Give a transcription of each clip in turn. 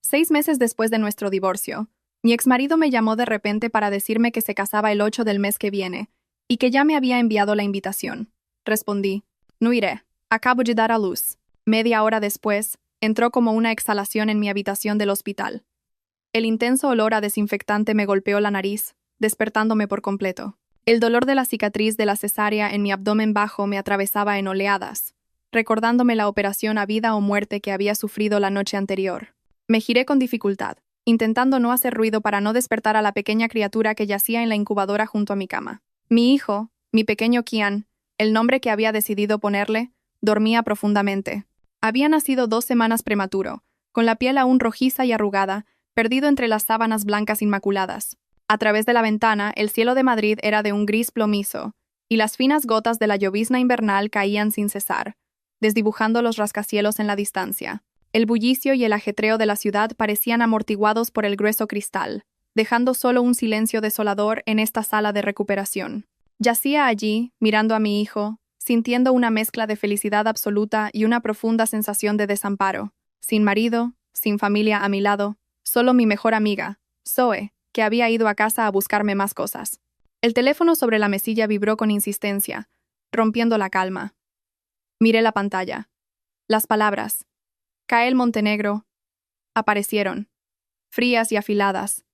6 meses después de nuestro divorcio, mi exmarido me llamó de repente para decirme que se casaba el 8 del mes que viene y que ya me había enviado la invitación. Respondí, no iré, acabo de dar a luz. Media hora después, entró como una exhalación en mi habitación del hospital. El intenso olor a desinfectante me golpeó la nariz, despertándome por completo. El dolor de la cicatriz de la cesárea en mi abdomen bajo me atravesaba en oleadas, recordándome la operación a vida o muerte que había sufrido la noche anterior. Me giré con dificultad, intentando no hacer ruido para no despertar a la pequeña criatura que yacía en la incubadora junto a mi cama. Mi hijo, mi pequeño Kian, el nombre que había decidido ponerle, dormía profundamente. Había nacido 2 semanas prematuro, con la piel aún rojiza y arrugada, perdido entre las sábanas blancas inmaculadas. A través de la ventana, el cielo de Madrid era de un gris plomizo, y las finas gotas de la llovizna invernal caían sin cesar, desdibujando los rascacielos en la distancia. El bullicio y el ajetreo de la ciudad parecían amortiguados por el grueso cristal, dejando solo un silencio desolador en esta sala de recuperación. Yacía allí, mirando a mi hijo, sintiendo una mezcla de felicidad absoluta y una profunda sensación de desamparo. Sin marido, sin familia a mi lado, solo mi mejor amiga, Zoe, que había ido a casa a buscarme más cosas. El teléfono sobre la mesilla vibró con insistencia, rompiendo la calma. Miré la pantalla. Las palabras Kael Montenegro aparecieron, frías y afiladas,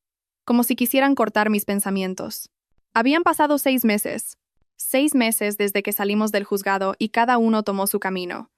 como si quisieran cortar mis pensamientos. Habían pasado 6 meses. 6 meses desde que salimos del juzgado y cada uno tomó su camino.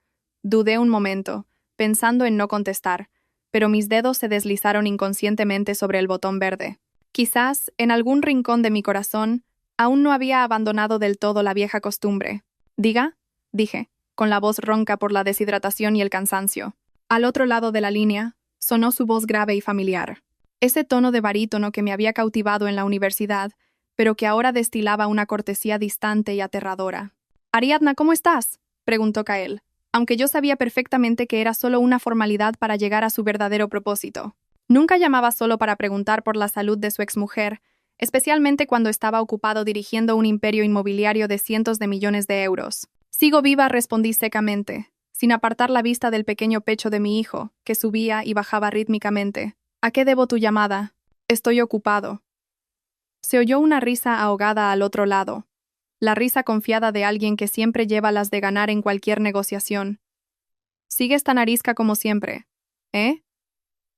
Dudé un momento, pensando en no contestar, pero mis dedos se deslizaron inconscientemente sobre el botón verde. Quizás, en algún rincón de mi corazón, aún no había abandonado del todo la vieja costumbre. «Diga», dije, con la voz ronca por la deshidratación y el cansancio. Al otro lado de la línea, sonó su voz grave y familiar. Ese tono de barítono que me había cautivado en la universidad, pero que ahora destilaba una cortesía distante y aterradora. «Ariadna, ¿cómo estás?», preguntó Kael, aunque yo sabía perfectamente que era solo una formalidad para llegar a su verdadero propósito. Nunca llamaba solo para preguntar por la salud de su exmujer, especialmente cuando estaba ocupado dirigiendo un imperio inmobiliario de cientos de millones de euros. «Sigo viva», respondí secamente, sin apartar la vista del pequeño pecho de mi hijo, que subía y bajaba rítmicamente. «¿A qué debo tu llamada?» «Estoy ocupado». Se oyó una risa ahogada al otro lado, la risa confiada de alguien que siempre lleva las de ganar en cualquier negociación. «Sigues tan arisca como siempre, ¿eh?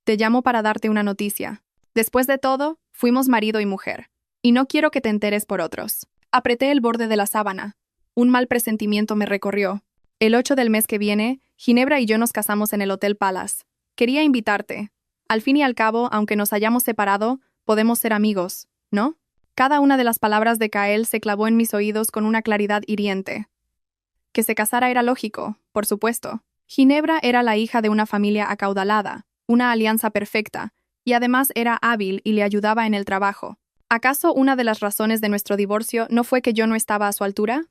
Te llamo para darte una noticia. Después de todo, fuimos marido y mujer, y no quiero que te enteres por otros». Apreté el borde de la sábana. Un mal presentimiento me recorrió. El 8 del mes que viene, Ginebra y yo nos casamos en el Hotel Palace. Quería invitarte. Al fin y al cabo, aunque nos hayamos separado, podemos ser amigos, ¿no? Cada una de las palabras de Kael se clavó en mis oídos con una claridad hiriente. Que se casara era lógico, por supuesto. Ginebra era la hija de una familia acaudalada, una alianza perfecta, y además era hábil y le ayudaba en el trabajo. ¿Acaso una de las razones de nuestro divorcio no fue que yo no estaba a su altura?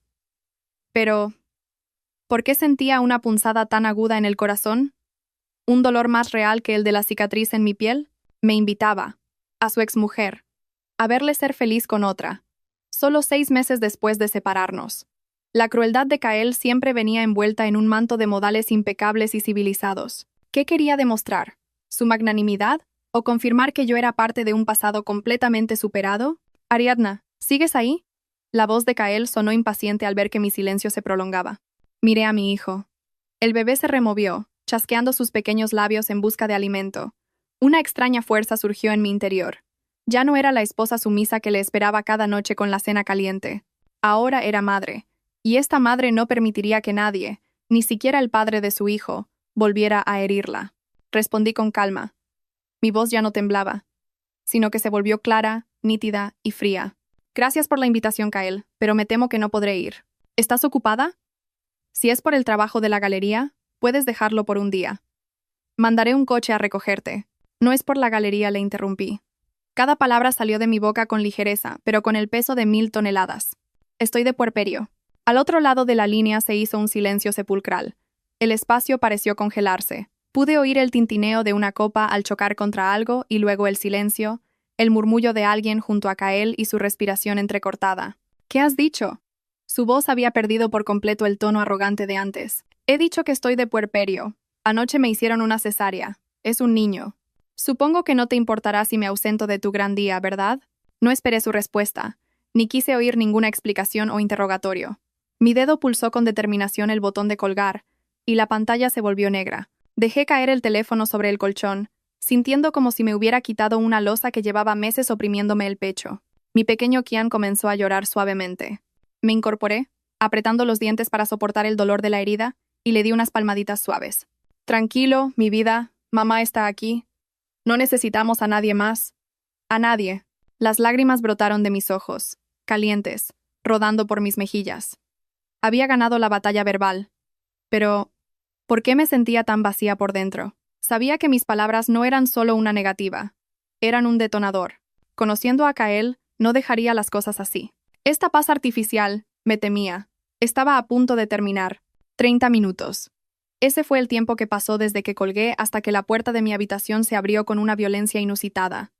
Pero, ¿por qué sentía una punzada tan aguda en el corazón? ¿Un dolor más real que el de la cicatriz en mi piel? Me invitaba, a su exmujer, a verle ser feliz con otra, solo 6 meses después de separarnos. La crueldad de Kael siempre venía envuelta en un manto de modales impecables y civilizados. ¿Qué quería demostrar? ¿Su magnanimidad? ¿O confirmar que yo era parte de un pasado completamente superado? «Ariadna, ¿sigues ahí?» La voz de Kael sonó impaciente al ver que mi silencio se prolongaba. Miré a mi hijo. El bebé se removió, chasqueando sus pequeños labios en busca de alimento. Una extraña fuerza surgió en mi interior. Ya no era la esposa sumisa que le esperaba cada noche con la cena caliente. Ahora era madre, y esta madre no permitiría que nadie, ni siquiera el padre de su hijo, volviera a herirla. Respondí con calma. Mi voz ya no temblaba, sino que se volvió clara, nítida y fría. «Gracias por la invitación, Kael, pero me temo que no podré ir. ¿Estás ocupada? Si es por el trabajo de la galería, puedes dejarlo por un día. Mandaré un coche a recogerte». «No es por la galería», le interrumpí. Cada palabra salió de mi boca con ligereza, pero con el peso de 1000 toneladas. «Estoy de puerperio». Al otro lado de la línea se hizo un silencio sepulcral. El espacio pareció congelarse. Pude oír el tintineo de una copa al chocar contra algo y luego el silencio, el murmullo de alguien junto a Kael y su respiración entrecortada. «¿Qué has dicho?» Su voz había perdido por completo el tono arrogante de antes. «He dicho que estoy de puerperio. Anoche me hicieron una cesárea. Es un niño». Supongo que no te importará si me ausento de tu gran día, ¿verdad? No esperé su respuesta, ni quise oír ninguna explicación o interrogatorio. Mi dedo pulsó con determinación el botón de colgar, y la pantalla se volvió negra. Dejé caer el teléfono sobre el colchón, sintiendo como si me hubiera quitado una losa que llevaba meses oprimiéndome el pecho. Mi pequeño Kian comenzó a llorar suavemente. Me incorporé, apretando los dientes para soportar el dolor de la herida, y le di unas palmaditas suaves. Tranquilo, mi vida, mamá está aquí. No necesitamos a nadie más. A nadie. Las lágrimas brotaron de mis ojos, calientes, rodando por mis mejillas. Había ganado la batalla verbal. Pero, ¿por qué me sentía tan vacía por dentro? Sabía que mis palabras no eran solo una negativa. Eran un detonador. Conociendo a Kael, no dejaría las cosas así. Esta paz artificial, me temía. Estaba a punto de terminar. 30 minutos. Ese fue el tiempo que pasó desde que colgué hasta que la puerta de mi habitación se abrió con una violencia inusitada.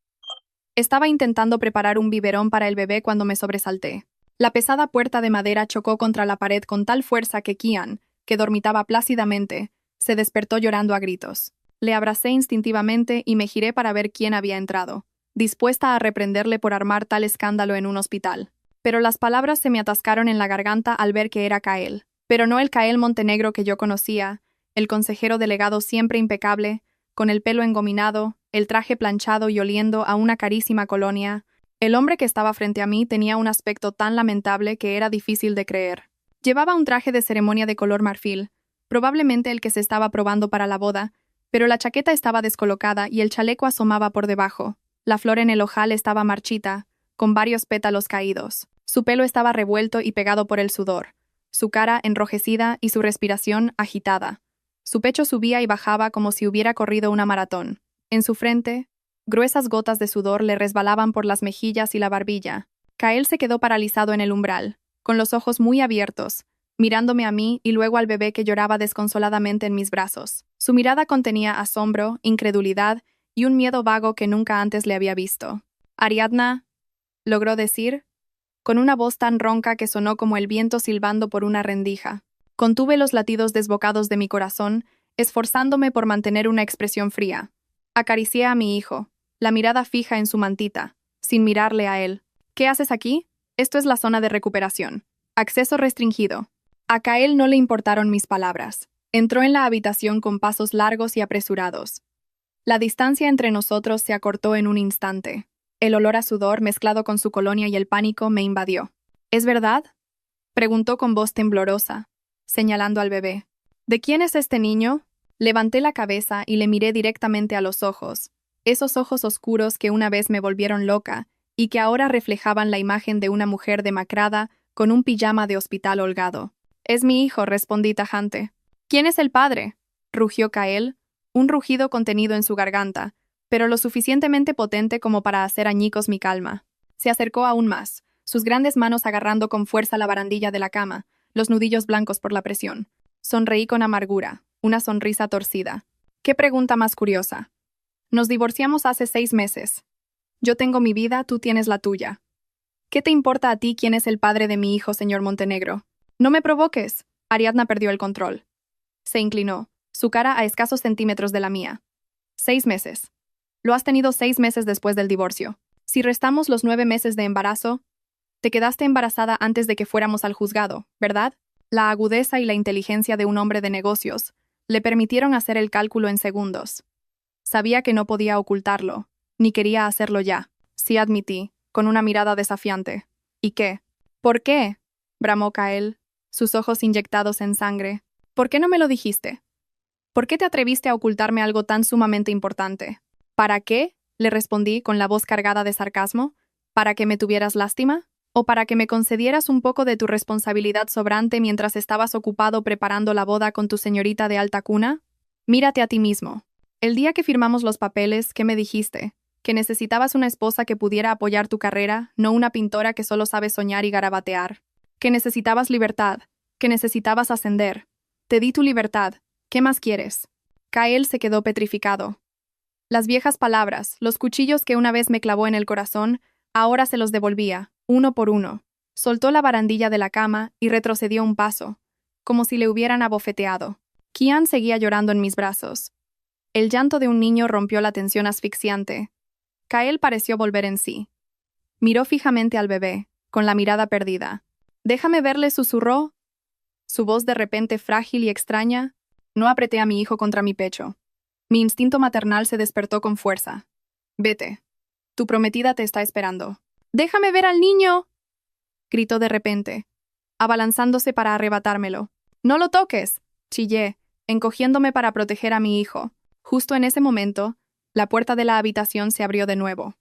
Estaba intentando preparar un biberón para el bebé cuando me sobresalté. La pesada puerta de madera chocó contra la pared con tal fuerza que Kian, que dormitaba plácidamente, se despertó llorando a gritos. Le abracé instintivamente y me giré para ver quién había entrado, dispuesta a reprenderle por armar tal escándalo en un hospital. Pero las palabras se me atascaron en la garganta al ver que era Kael. Pero no el Kael Montenegro que yo conocía, el consejero delegado siempre impecable, con el pelo engominado, el traje planchado y oliendo a una carísima colonia. El hombre que estaba frente a mí tenía un aspecto tan lamentable que era difícil de creer. Llevaba un traje de ceremonia de color marfil, probablemente el que se estaba probando para la boda, pero la chaqueta estaba descolocada y el chaleco asomaba por debajo. La flor en el ojal estaba marchita, con varios pétalos caídos. Su pelo estaba revuelto y pegado por el sudor, su cara enrojecida y su respiración agitada. Su pecho subía y bajaba como si hubiera corrido una maratón. En su frente, gruesas gotas de sudor le resbalaban por las mejillas y la barbilla. Kael se quedó paralizado en el umbral, con los ojos muy abiertos, mirándome a mí y luego al bebé que lloraba desconsoladamente en mis brazos. Su mirada contenía asombro, incredulidad y un miedo vago que nunca antes le había visto. «Ariadna», logró decir, con una voz tan ronca que sonó como el viento silbando por una rendija. Contuve los latidos desbocados de mi corazón, esforzándome por mantener una expresión fría. Acaricié a mi hijo, la mirada fija en su mantita, sin mirarle a él. «¿Qué haces aquí? Esto es la zona de recuperación. Acceso restringido». A Kael no le importaron mis palabras. Entró en la habitación con pasos largos y apresurados. La distancia entre nosotros se acortó en un instante. El olor a sudor mezclado con su colonia y el pánico me invadió. «¿Es verdad?», preguntó con voz temblorosa, señalando al bebé. «¿De quién es este niño?». Levanté la cabeza y le miré directamente a los ojos, esos ojos oscuros que una vez me volvieron loca y que ahora reflejaban la imagen de una mujer demacrada con un pijama de hospital holgado. «Es mi hijo», respondí tajante. «¿Quién es el padre?», rugió Kael, un rugido contenido en su garganta, pero lo suficientemente potente como para hacer añicos mi calma. Se acercó aún más, sus grandes manos agarrando con fuerza la barandilla de la cama, los nudillos blancos por la presión. Sonreí con amargura, una sonrisa torcida. «¿Qué pregunta más curiosa? Nos divorciamos hace 6 meses. Yo tengo mi vida, tú tienes la tuya. ¿Qué te importa a ti quién es el padre de mi hijo, señor Montenegro? No me provoques». Ariadna perdió el control. Se inclinó, su cara a escasos centímetros de la mía. 6 meses. Lo has tenido 6 meses después del divorcio. Si restamos los 9 meses de embarazo, te quedaste embarazada antes de que fuéramos al juzgado, ¿verdad? La agudeza y la inteligencia de un hombre de negocios le permitieron hacer el cálculo en segundos. Sabía que no podía ocultarlo, ni quería hacerlo ya. Sí, admití, con una mirada desafiante. «¿Y qué? ¿Por qué?», bramó Kael, sus ojos inyectados en sangre. «¿Por qué no me lo dijiste? ¿Por qué te atreviste a ocultarme algo tan sumamente importante?» «¿Para qué?», le respondí con la voz cargada de sarcasmo. «¿Para que me tuvieras lástima? ¿O para que me concedieras un poco de tu responsabilidad sobrante mientras estabas ocupado preparando la boda con tu señorita de alta cuna? Mírate a ti mismo. El día que firmamos los papeles, ¿qué me dijiste? Que necesitabas una esposa que pudiera apoyar tu carrera, no una pintora que solo sabe soñar y garabatear. Que necesitabas libertad, que necesitabas ascender. Te di tu libertad. ¿Qué más quieres?». Kael se quedó petrificado. Las viejas palabras, los cuchillos que una vez me clavó en el corazón, ahora se los devolvía, uno por uno. Soltó la barandilla de la cama y retrocedió un paso, como si le hubieran abofeteado. Kian seguía llorando en mis brazos. El llanto de un niño rompió la tensión asfixiante. Kael pareció volver en sí. Miró fijamente al bebé, con la mirada perdida. «Déjame verle», susurró. Su voz de repente frágil y extraña. No apreté a mi hijo contra mi pecho. Mi instinto maternal se despertó con fuerza. «Vete. Tu prometida te está esperando». «¡Déjame ver al niño!», gritó de repente, abalanzándose para arrebatármelo. «¡No lo toques!», chillé, encogiéndome para proteger a mi hijo. Justo en ese momento, la puerta de la habitación se abrió de nuevo.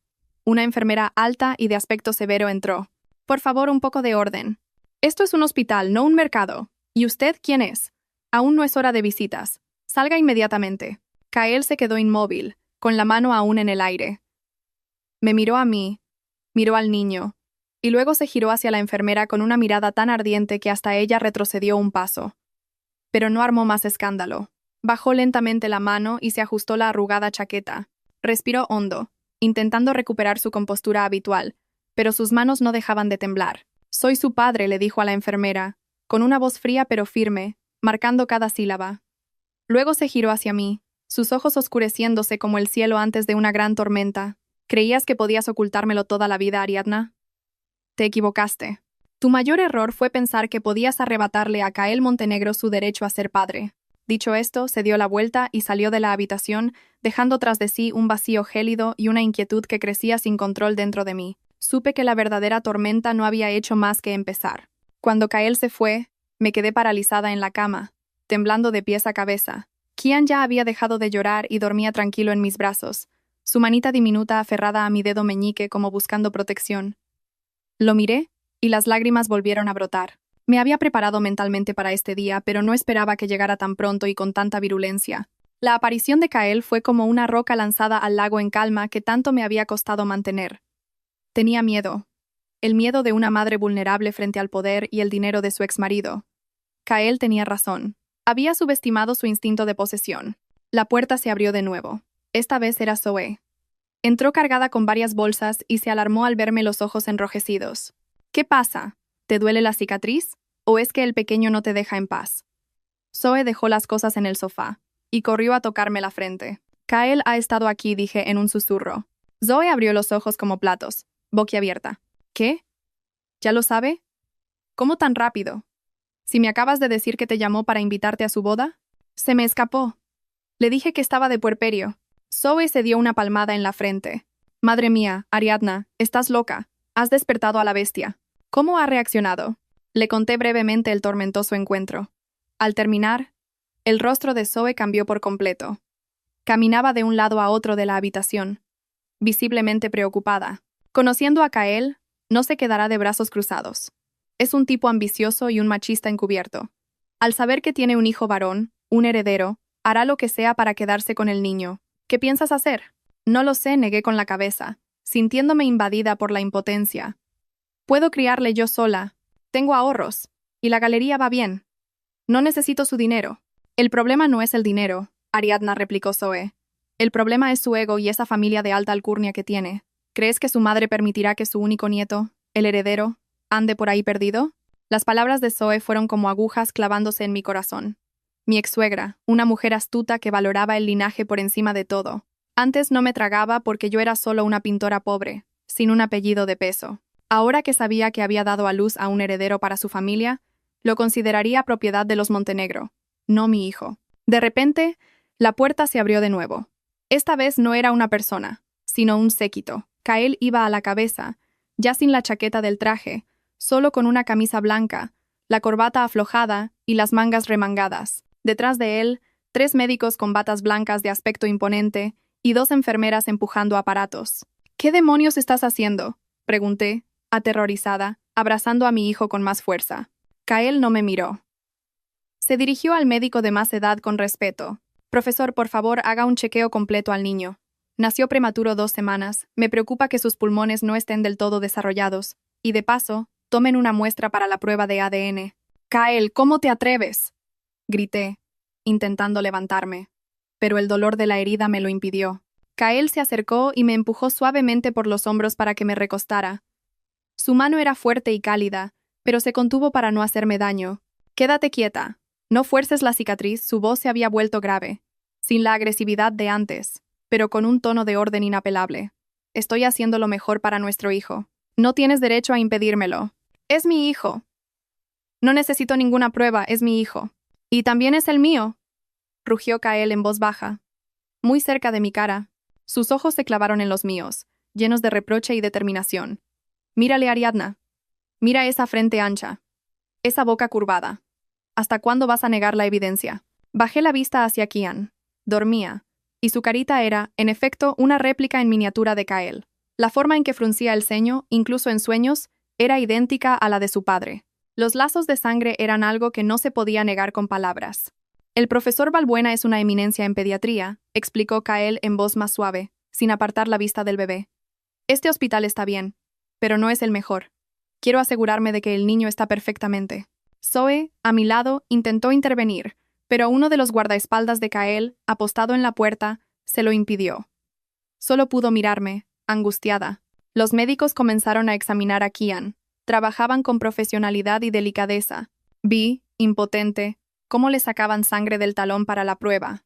Una enfermera alta y de aspecto severo entró. «Por favor, un poco de orden. Esto es un hospital, no un mercado. ¿Y usted quién es? Aún no es hora de visitas. Salga inmediatamente». Kael se quedó inmóvil, con la mano aún en el aire. Me miró a mí, miró al niño, y luego se giró hacia la enfermera con una mirada tan ardiente que hasta ella retrocedió un paso. Pero no armó más escándalo. Bajó lentamente la mano y se ajustó la arrugada chaqueta. Respiró hondo, intentando recuperar su compostura habitual, pero sus manos no dejaban de temblar. «Soy su padre», le dijo a la enfermera, con una voz fría pero firme, marcando cada sílaba. Luego se giró hacia mí, sus ojos oscureciéndose como el cielo antes de una gran tormenta. «¿Creías que podías ocultármelo toda la vida, Ariadna? Te equivocaste. Tu mayor error fue pensar que podías arrebatarle a Kael Montenegro su derecho a ser padre». Dicho esto, se dio la vuelta y salió de la habitación, dejando tras de sí un vacío gélido y una inquietud que crecía sin control dentro de mí. Supe que la verdadera tormenta no había hecho más que empezar. Cuando Kael se fue, me quedé paralizada en la cama, temblando de pies a cabeza. Kian ya había dejado de llorar y dormía tranquilo en mis brazos, su manita diminuta aferrada a mi dedo meñique como buscando protección. Lo miré, y las lágrimas volvieron a brotar. Me había preparado mentalmente para este día, pero no esperaba que llegara tan pronto y con tanta virulencia. La aparición de Kael fue como una roca lanzada al lago en calma que tanto me había costado mantener. Tenía miedo. El miedo de una madre vulnerable frente al poder y el dinero de su exmarido. Kael tenía razón. Había subestimado su instinto de posesión. La puerta se abrió de nuevo. Esta vez era Zoe. Entró cargada con varias bolsas y se alarmó al verme los ojos enrojecidos. «¿Qué pasa? ¿Te duele la cicatriz? ¿O es que el pequeño no te deja en paz?». Zoe dejó las cosas en el sofá y corrió a tocarme la frente. «Kael ha estado aquí», dije en un susurro. Zoe abrió los ojos como platos, boquiabierta. «¿Qué? ¿Ya lo sabe? ¿Cómo tan rápido? Si me acabas de decir que te llamó para invitarte a su boda». «Se me escapó. Le dije que estaba de puerperio». Zoe se dio una palmada en la frente. «Madre mía, Ariadna, estás loca. Has despertado a la bestia». «¿Cómo ha reaccionado?». Le conté brevemente el tormentoso encuentro. Al terminar, el rostro de Zoe cambió por completo. Caminaba de un lado a otro de la habitación, visiblemente preocupada. Conociendo a Kael, no se quedará de brazos cruzados. Es un tipo ambicioso y un machista encubierto. Al saber que tiene un hijo varón, un heredero, hará lo que sea para quedarse con el niño. «¿Qué piensas hacer?». «No lo sé», negué con la cabeza, sintiéndome invadida por la impotencia. «Puedo criarle yo sola. Tengo ahorros. Y la galería va bien. No necesito su dinero». «El problema no es el dinero», Ariadna replicó Zoe. «El problema es su ego y esa familia de alta alcurnia que tiene. ¿Crees que su madre permitirá que su único nieto, el heredero, ande por ahí perdido?». Las palabras de Zoe fueron como agujas clavándose en mi corazón. Mi ex-suegra, una mujer astuta que valoraba el linaje por encima de todo. Antes no me tragaba porque yo era solo una pintora pobre, sin un apellido de peso. Ahora que sabía que había dado a luz a un heredero para su familia, lo consideraría propiedad de los Montenegro, no mi hijo. De repente, la puerta se abrió de nuevo. Esta vez no era una persona, sino un séquito. Kael iba a la cabeza, ya sin la chaqueta del traje, solo con una camisa blanca, la corbata aflojada y las mangas remangadas. Detrás de él, 3 médicos con batas blancas de aspecto imponente y 2 enfermeras empujando aparatos. «¿Qué demonios estás haciendo?», pregunté, aterrorizada, abrazando a mi hijo con más fuerza. Kael no me miró. Se dirigió al médico de más edad con respeto. «Profesor, por favor, haga un chequeo completo al niño. Nació prematuro 2 semanas. Me preocupa que sus pulmones no estén del todo desarrollados. Y de paso, tomen una muestra para la prueba de ADN». «Kael, ¿cómo te atreves?», grité, intentando levantarme. Pero el dolor de la herida me lo impidió. Kael se acercó y me empujó suavemente por los hombros para que me recostara. Su mano era fuerte y cálida, pero se contuvo para no hacerme daño. «Quédate quieta. No fuerces la cicatriz», su voz se había vuelto grave. sin la agresividad de antes, pero con un tono de orden inapelable. Estoy haciendo lo mejor para nuestro hijo. No tienes derecho a impedírmelo. Es mi hijo. No necesito ninguna prueba, es mi hijo. Y también es el mío, rugió Kael en voz baja, muy cerca de mi cara. Sus ojos se clavaron en los míos, llenos de reproche y determinación. Mírale, Ariadna. Mira esa frente ancha. Esa boca curvada. ¿Hasta cuándo vas a negar la evidencia? Bajé la vista hacia Kian. Dormía, y su carita era, en efecto, una réplica en miniatura de Kael. La forma en que fruncía el ceño, incluso en sueños, era idéntica a la de su padre. Los lazos de sangre eran algo que no se podía negar con palabras. El profesor Balbuena es una eminencia en pediatría, explicó Kael en voz más suave, sin apartar la vista del bebé. Este hospital está bien, pero no es el mejor. Quiero asegurarme de que el niño está perfectamente. Zoe, a mi lado, intentó intervenir, pero uno de los guardaespaldas de Kael, apostado en la puerta, se lo impidió. Solo pudo mirarme, angustiada. Los médicos comenzaron a examinar a Kian. Trabajaban con profesionalidad y delicadeza. Vi, impotente, cómo le sacaban sangre del talón para la prueba.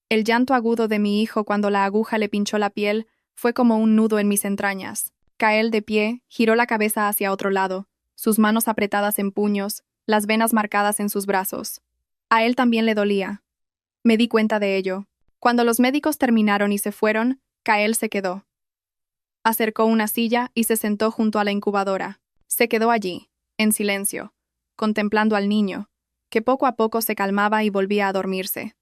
El llanto agudo de mi hijo cuando la aguja le pinchó la piel fue como un nudo en mis entrañas. Kael, de pie, giró la cabeza hacia otro lado, sus manos apretadas en puños, las venas marcadas en sus brazos. A él también le dolía. Me di cuenta de ello. Cuando los médicos terminaron y se fueron, Kael se quedó. Acercó una silla y se sentó junto a la incubadora. Se quedó allí, en silencio, contemplando al niño, que poco a poco se calmaba y volvía a dormirse.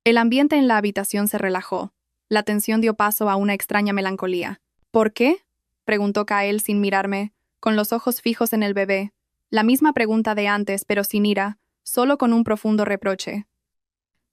El ambiente en la habitación se relajó. La tensión dio paso a una extraña melancolía. ¿Por qué?, preguntó Kael sin mirarme, con los ojos fijos en el bebé. La misma pregunta de antes, pero sin ira, solo con un profundo reproche.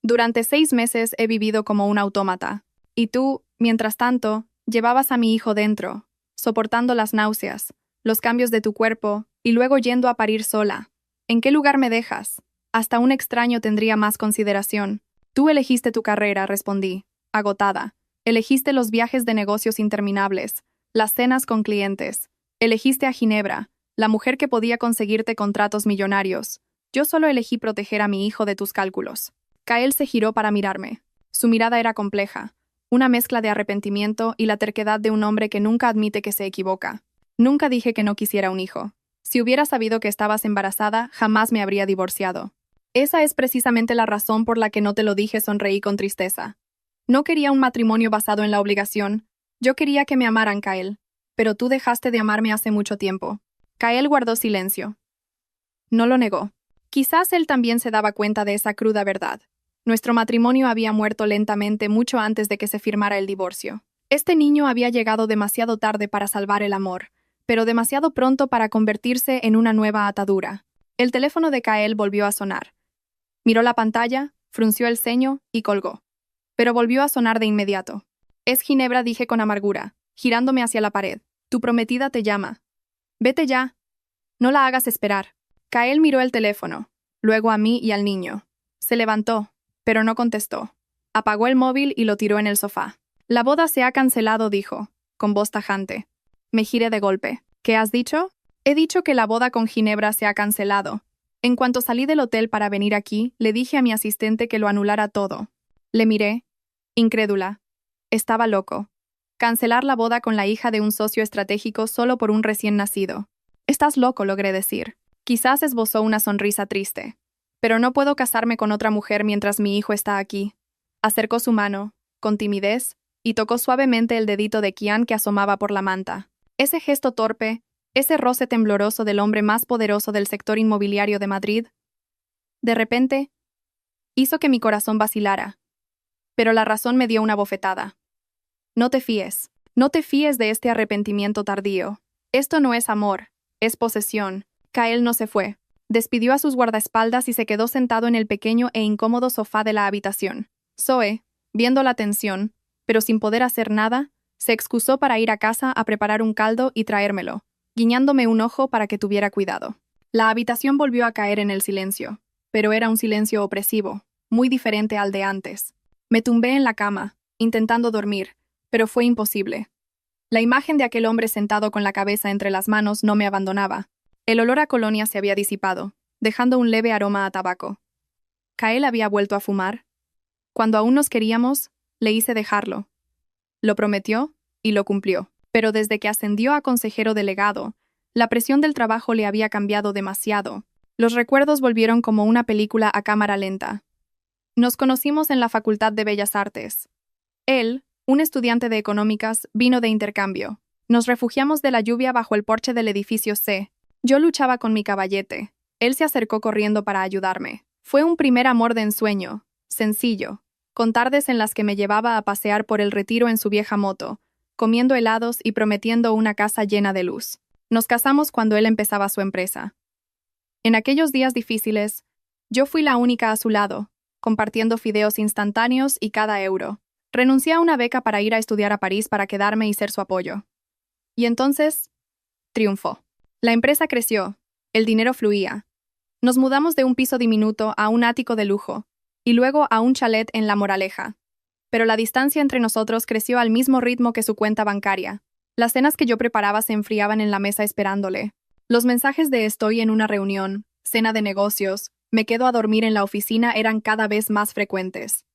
Durante 6 meses he vivido como un autómata. Y tú, mientras tanto, llevabas a mi hijo dentro, soportando las náuseas, los cambios de tu cuerpo, y luego yendo a parir sola. ¿En qué lugar me dejas? Hasta un extraño tendría más consideración. Tú elegiste tu carrera, respondí, agotada. Elegiste los viajes de negocios interminables, las cenas con clientes. Elegiste a Ginebra, la mujer que podía conseguirte contratos millonarios. Yo solo elegí proteger a mi hijo de tus cálculos. Kael se giró para mirarme. Su mirada era compleja, una mezcla de arrepentimiento y la terquedad de un hombre que nunca admite que se equivoca. Nunca dije que no quisiera un hijo. Si hubiera sabido que estabas embarazada, jamás me habría divorciado. Esa es precisamente la razón por la que no te lo dije, sonreí con tristeza. No quería un matrimonio basado en la obligación. Yo quería que me amaran, Kael. Pero tú dejaste de amarme hace mucho tiempo. Kael guardó silencio. No lo negó. Quizás él también se daba cuenta de esa cruda verdad. Nuestro matrimonio había muerto lentamente mucho antes de que se firmara el divorcio. Este niño había llegado demasiado tarde para salvar el amor, pero demasiado pronto para convertirse en una nueva atadura. El teléfono de Kael volvió a sonar. Miró la pantalla, frunció el ceño y colgó. Pero volvió a sonar de inmediato. Es Ginebra, dije con amargura, girándome hacia la pared. Tu prometida te llama. Vete ya. No la hagas esperar. Kael miró el teléfono, luego a mí y al niño. Se levantó, pero no contestó. Apagó el móvil y lo tiró en el sofá. La boda se ha cancelado, dijo, con voz tajante. Me giré de golpe. ¿Qué has dicho? He dicho que la boda con Ginebra se ha cancelado. En cuanto salí del hotel para venir aquí, le dije a mi asistente que lo anulara todo. Le miré, incrédula. Estaba loco. Cancelar la boda con la hija de un socio estratégico solo por un recién nacido. Estás loco, logré decir. Quizás esbozó una sonrisa triste. Pero no puedo casarme con otra mujer mientras mi hijo está aquí. Acercó su mano, con timidez, y tocó suavemente el dedito de Kian que asomaba por la manta. Ese gesto torpe, ese roce tembloroso del hombre más poderoso del sector inmobiliario de Madrid, de repente, hizo que mi corazón vacilara. Pero la razón me dio una bofetada. No te fíes. No te fíes de este arrepentimiento tardío. Esto no es amor, es posesión. Kael no se fue. Despidió a sus guardaespaldas y se quedó sentado en el pequeño e incómodo sofá de la habitación. Zoe, viendo la tensión, pero sin poder hacer nada, se excusó para ir a casa a preparar un caldo y traérmelo, guiñándome un ojo para que tuviera cuidado. La habitación volvió a caer en el silencio, pero era un silencio opresivo, muy diferente al de antes. Me tumbé en la cama, intentando dormir, pero fue imposible. La imagen de aquel hombre sentado con la cabeza entre las manos no me abandonaba. El olor a colonia se había disipado, dejando un leve aroma a tabaco. ¿Kael había vuelto a fumar? Cuando aún nos queríamos, le hice dejarlo. Lo prometió y lo cumplió. Pero desde que ascendió a consejero delegado, la presión del trabajo le había cambiado demasiado. Los recuerdos volvieron como una película a cámara lenta. Nos conocimos en la Facultad de Bellas Artes. Él, un estudiante de económicas, vino de intercambio. Nos refugiamos de la lluvia bajo el porche del edificio C. Yo luchaba con mi caballete. Él se acercó corriendo para ayudarme. Fue un primer amor de ensueño, sencillo, con tardes en las que me llevaba a pasear por el Retiro en su vieja moto, comiendo helados y prometiendo una casa llena de luz. Nos casamos cuando él empezaba su empresa. En aquellos días difíciles, yo fui la única a su lado, compartiendo fideos instantáneos y cada euro. Renuncié a una beca para ir a estudiar a París para quedarme y ser su apoyo. Y entonces, triunfó. La empresa creció, el dinero fluía. Nos mudamos de un piso diminuto a un ático de lujo, y luego a un chalet en La Moraleja. Pero la distancia entre nosotros creció al mismo ritmo que su cuenta bancaria. Las cenas que yo preparaba se enfriaban en la mesa esperándole. Los mensajes de estoy en una reunión, cena de negocios, me quedo a dormir en la oficina eran cada vez más frecuentes.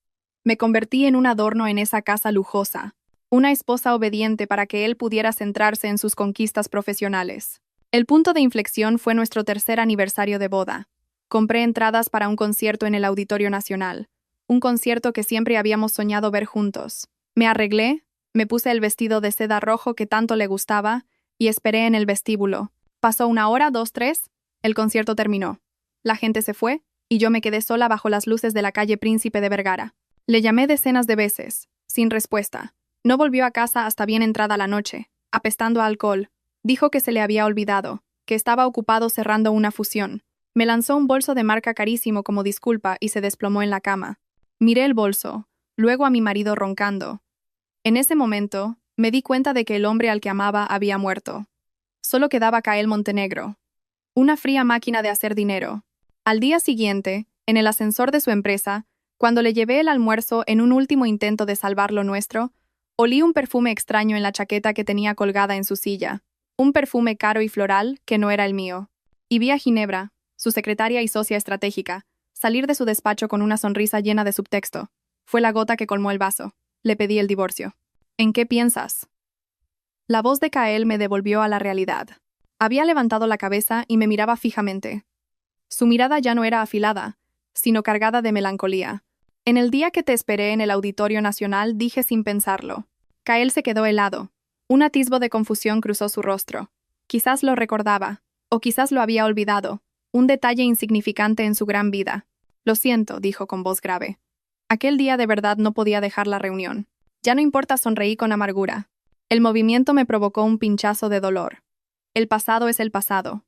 Me convertí en un adorno en esa casa lujosa, una esposa obediente para que él pudiera centrarse en sus conquistas profesionales. El punto de inflexión fue nuestro tercer aniversario de boda. Compré entradas para un concierto en el Auditorio Nacional, un concierto que siempre habíamos soñado ver juntos. Me arreglé, me puse el vestido de seda rojo que tanto le gustaba y esperé en el vestíbulo. Pasó 1 hora, 2, 3, el concierto terminó. La gente se fue y yo me quedé sola bajo las luces de la calle Príncipe de Vergara. Le llamé decenas de veces, sin respuesta. No volvió a casa hasta bien entrada la noche, apestando a alcohol. Dijo que se le había olvidado, que estaba ocupado cerrando una fusión. Me lanzó un bolso de marca carísimo como disculpa y se desplomó en la cama. Miré el bolso, luego a mi marido roncando. En ese momento, me di cuenta de que el hombre al que amaba había muerto. Solo quedaba Kael Montenegro. Una fría máquina de hacer dinero. Al día siguiente, en el ascensor de su empresa, cuando le llevé el almuerzo en un último intento de salvar lo nuestro, olí un perfume extraño en la chaqueta que tenía colgada en su silla. Un perfume caro y floral que no era el mío. Y vi a Ginebra, su secretaria y socia estratégica, salir de su despacho con una sonrisa llena de subtexto. Fue la gota que colmó el vaso. Le pedí el divorcio. ¿En qué piensas? La voz de Kael me devolvió a la realidad. Había levantado la cabeza y me miraba fijamente. Su mirada ya no era afilada, sino cargada de melancolía. En el día que te esperé en el Auditorio Nacional dije sin pensarlo. Kael se quedó helado. Un atisbo de confusión cruzó su rostro. Quizás lo recordaba, o quizás lo había olvidado, un detalle insignificante en su gran vida. Lo siento, dijo con voz grave. Aquel día de verdad no podía dejar la reunión. Ya no importa, sonreí con amargura. El movimiento me provocó un pinchazo de dolor. El pasado es el pasado.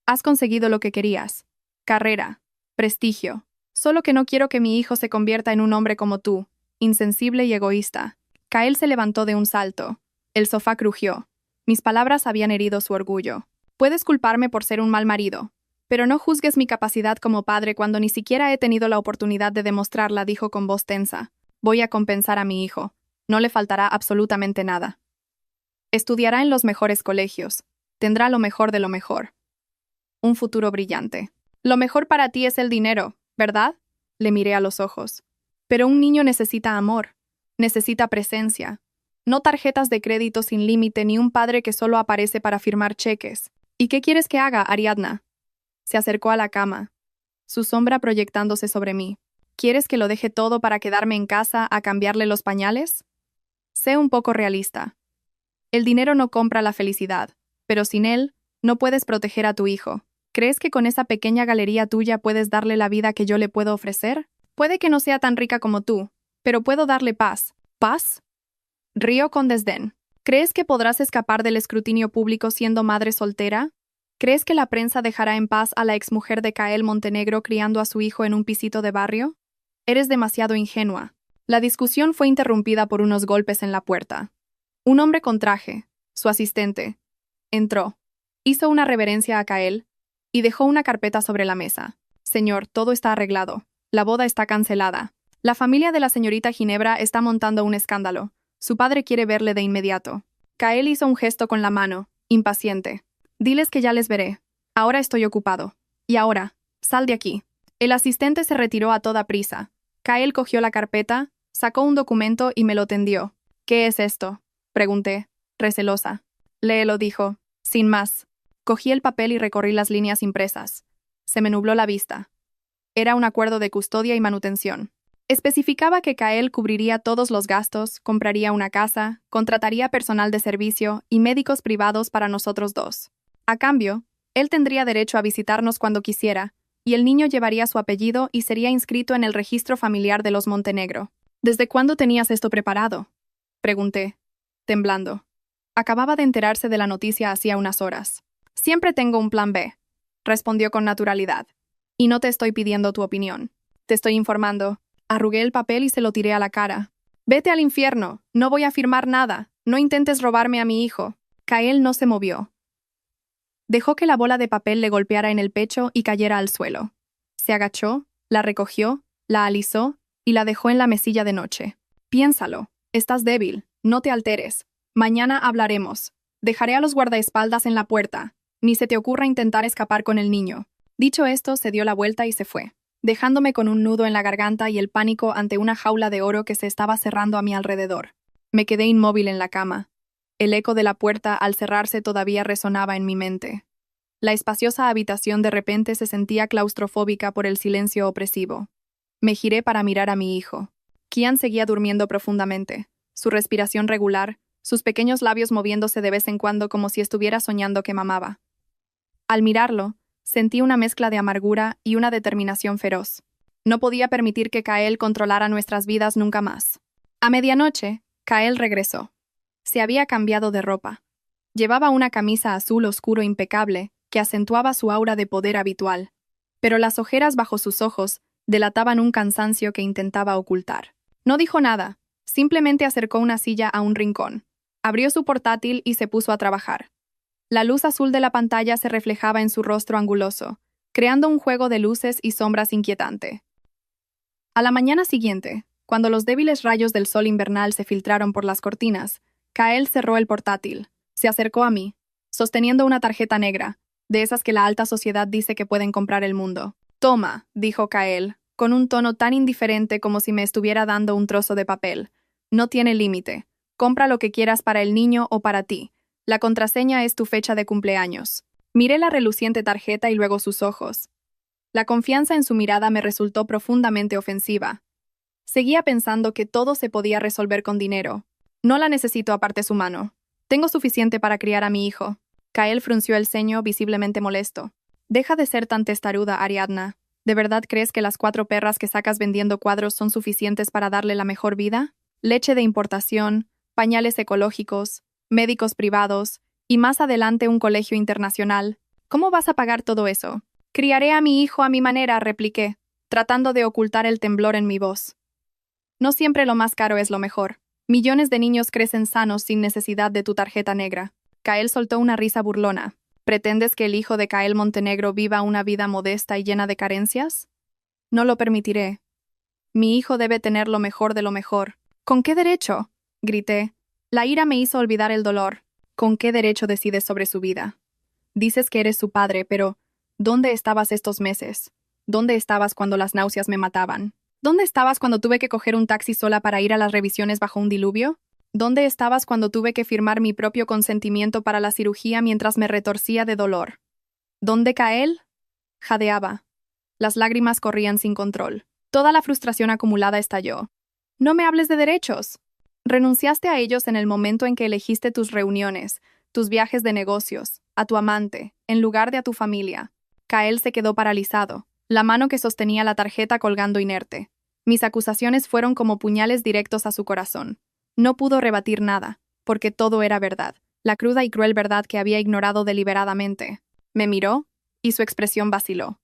Has conseguido lo que querías. Carrera, prestigio. Solo que no quiero que mi hijo se convierta en un hombre como tú, insensible y egoísta. Kael se levantó de un salto. El sofá crujió. Mis palabras habían herido su orgullo. Puedes culparme por ser un mal marido, pero no juzgues mi capacidad como padre cuando ni siquiera he tenido la oportunidad de demostrarla, dijo con voz tensa. Voy a compensar a mi hijo. No le faltará absolutamente nada. Estudiará en los mejores colegios. Tendrá lo mejor de lo mejor. Un futuro brillante. Lo mejor para ti es el dinero, ¿verdad? Le miré a los ojos. Pero un niño necesita amor. Necesita presencia. No tarjetas de crédito sin límite ni un padre que solo aparece para firmar cheques. ¿Y qué quieres que haga, Ariadna? Se acercó a la cama, su sombra proyectándose sobre mí. ¿Quieres que lo deje todo para quedarme en casa a cambiarle los pañales? Sé un poco realista. El dinero no compra la felicidad, pero sin él, no puedes proteger a tu hijo. ¿Crees que con esa pequeña galería tuya puedes darle la vida que yo le puedo ofrecer? Puede que no sea tan rica como tú, pero puedo darle paz. ¿Paz? Río con desdén. ¿Crees que podrás escapar del escrutinio público siendo madre soltera? ¿Crees que la prensa dejará en paz a la exmujer de Kael Montenegro criando a su hijo en un pisito de barrio? Eres demasiado ingenua. La discusión fue interrumpida por unos golpes en la puerta. Un hombre con traje, su asistente, entró, hizo una reverencia a Kael y dejó una carpeta sobre la mesa. Señor, todo está arreglado. La boda está cancelada. La familia de la señorita Ginebra está montando un escándalo. Su padre quiere verle de inmediato. Kael hizo un gesto con la mano, impaciente. Diles que ya les veré. Ahora estoy ocupado. Y ahora, sal de aquí. El asistente se retiró a toda prisa. Kael cogió la carpeta, sacó un documento y me lo tendió. ¿Qué es esto?, pregunté, recelosa. Léelo, dijo. Sin más. Cogí el papel y recorrí las líneas impresas. Se me nubló la vista. Era un acuerdo de custodia y manutención. Especificaba que Kael cubriría todos los gastos, compraría una casa, contrataría personal de servicio y médicos privados para nosotros dos. A cambio, él tendría derecho a visitarnos cuando quisiera, y el niño llevaría su apellido y sería inscrito en el registro familiar de los Montenegro. ¿Desde cuándo tenías esto preparado?, pregunté, temblando. Acababa de enterarse de la noticia hacía unas horas. Siempre tengo un plan B, respondió con naturalidad. Y no te estoy pidiendo tu opinión. Te estoy informando. Arrugué el papel y se lo tiré a la cara. Vete al infierno, no voy a firmar nada, no intentes robarme a mi hijo. Kael no se movió. Dejó que la bola de papel le golpeara en el pecho y cayera al suelo. Se agachó, la recogió, la alisó y la dejó en la mesilla de noche. Piénsalo, estás débil, no te alteres. Mañana hablaremos. Dejaré a los guardaespaldas en la puerta. Ni se te ocurra intentar escapar con el niño. Dicho esto, se dio la vuelta y se fue, dejándome con un nudo en la garganta y el pánico ante una jaula de oro que se estaba cerrando a mi alrededor. Me quedé inmóvil en la cama. El eco de la puerta al cerrarse todavía resonaba en mi mente. La espaciosa habitación de repente se sentía claustrofóbica por el silencio opresivo. Me giré para mirar a mi hijo. Kian seguía durmiendo profundamente, su respiración regular, sus pequeños labios moviéndose de vez en cuando como si estuviera soñando que mamaba. Al mirarlo, sentí una mezcla de amargura y una determinación feroz. No podía permitir que Kael controlara nuestras vidas nunca más. A medianoche, Kael regresó. Se había cambiado de ropa. Llevaba una camisa azul oscuro impecable que acentuaba su aura de poder habitual, pero las ojeras bajo sus ojos delataban un cansancio que intentaba ocultar. No dijo nada, simplemente acercó una silla a un rincón, abrió su portátil y se puso a trabajar. La luz azul de la pantalla se reflejaba en su rostro anguloso, creando un juego de luces y sombras inquietante. A la mañana siguiente, cuando los débiles rayos del sol invernal se filtraron por las cortinas, Kael cerró el portátil, se acercó a mí, sosteniendo una tarjeta negra, de esas que la alta sociedad dice que pueden comprar el mundo. «Toma», dijo Kael, con un tono tan indiferente como si me estuviera dando un trozo de papel. «No tiene límite. Compra lo que quieras para el niño o para ti. La contraseña es tu fecha de cumpleaños». Miré la reluciente tarjeta y luego sus ojos. La confianza en su mirada me resultó profundamente ofensiva. Seguía pensando que todo se podía resolver con dinero. No la necesito aparte su mano. Tengo suficiente para criar a mi hijo. Kael frunció el ceño, visiblemente molesto. Deja de ser tan testaruda, Ariadna. ¿De verdad crees que las 4 perras que sacas vendiendo cuadros son suficientes para darle la mejor vida? Leche de importación, pañales ecológicos, médicos privados, y más adelante un colegio internacional. ¿Cómo vas a pagar todo eso? Criaré a mi hijo a mi manera, repliqué, tratando de ocultar el temblor en mi voz. No siempre lo más caro es lo mejor. Millones de niños crecen sanos sin necesidad de tu tarjeta negra. Kael soltó una risa burlona. ¿Pretendes que el hijo de Kael Montenegro viva una vida modesta y llena de carencias? No lo permitiré. Mi hijo debe tener lo mejor de lo mejor. ¿Con qué derecho?, grité. La ira me hizo olvidar el dolor. ¿Con qué derecho decides sobre su vida? Dices que eres su padre, pero ¿dónde estabas estos meses? ¿Dónde estabas cuando las náuseas me mataban? ¿Dónde estabas cuando tuve que coger un taxi sola para ir a las revisiones bajo un diluvio? ¿Dónde estabas cuando tuve que firmar mi propio consentimiento para la cirugía mientras me retorcía de dolor? ¿Dónde Kael? Jadeaba. Las lágrimas corrían sin control. Toda la frustración acumulada estalló. No me hables de derechos. Renunciaste a ellos en el momento en que elegiste tus reuniones, tus viajes de negocios, a tu amante, en lugar de a tu familia. Kael se quedó paralizado, la mano que sostenía la tarjeta colgando inerte. Mis acusaciones fueron como puñales directos a su corazón. No pudo rebatir nada, porque todo era verdad, la cruda y cruel verdad que había ignorado deliberadamente. Me miró, y su expresión vaciló.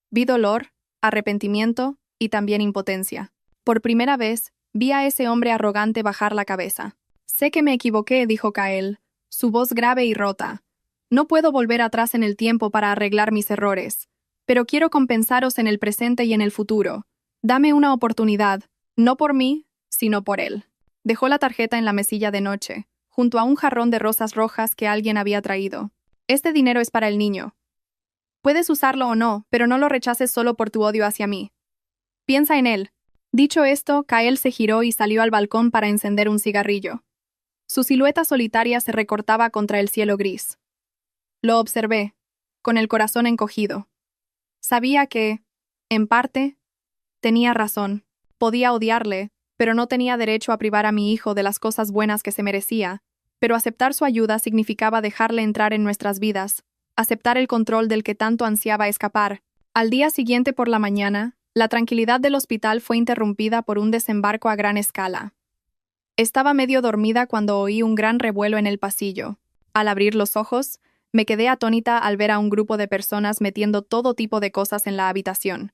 Vi dolor, arrepentimiento y también impotencia. Por primera vez, vi a ese hombre arrogante bajar la cabeza. Sé que me equivoqué, dijo Kael, su voz grave y rota. No puedo volver atrás en el tiempo para arreglar mis errores, pero quiero compensaros en el presente y en el futuro. Dame una oportunidad, no por mí, sino por él. Dejó la tarjeta en la mesilla de noche, junto a un jarrón de rosas rojas que alguien había traído. Este dinero es para el niño. Puedes usarlo o no, pero no lo rechaces solo por tu odio hacia mí. Piensa en él. Dicho esto, Kael se giró y salió al balcón para encender un cigarrillo. Su silueta solitaria se recortaba contra el cielo gris. Lo observé, con el corazón encogido. Sabía que, en parte, tenía razón. Podía odiarle, pero no tenía derecho a privar a mi hijo de las cosas buenas que se merecía, pero aceptar su ayuda significaba dejarle entrar en nuestras vidas, aceptar el control del que tanto ansiaba escapar. Al día siguiente por la mañana, la tranquilidad del hospital fue interrumpida por un desembarco a gran escala. Estaba medio dormida cuando oí un gran revuelo en el pasillo. Al abrir los ojos, me quedé atónita al ver a un grupo de personas metiendo todo tipo de cosas en la habitación.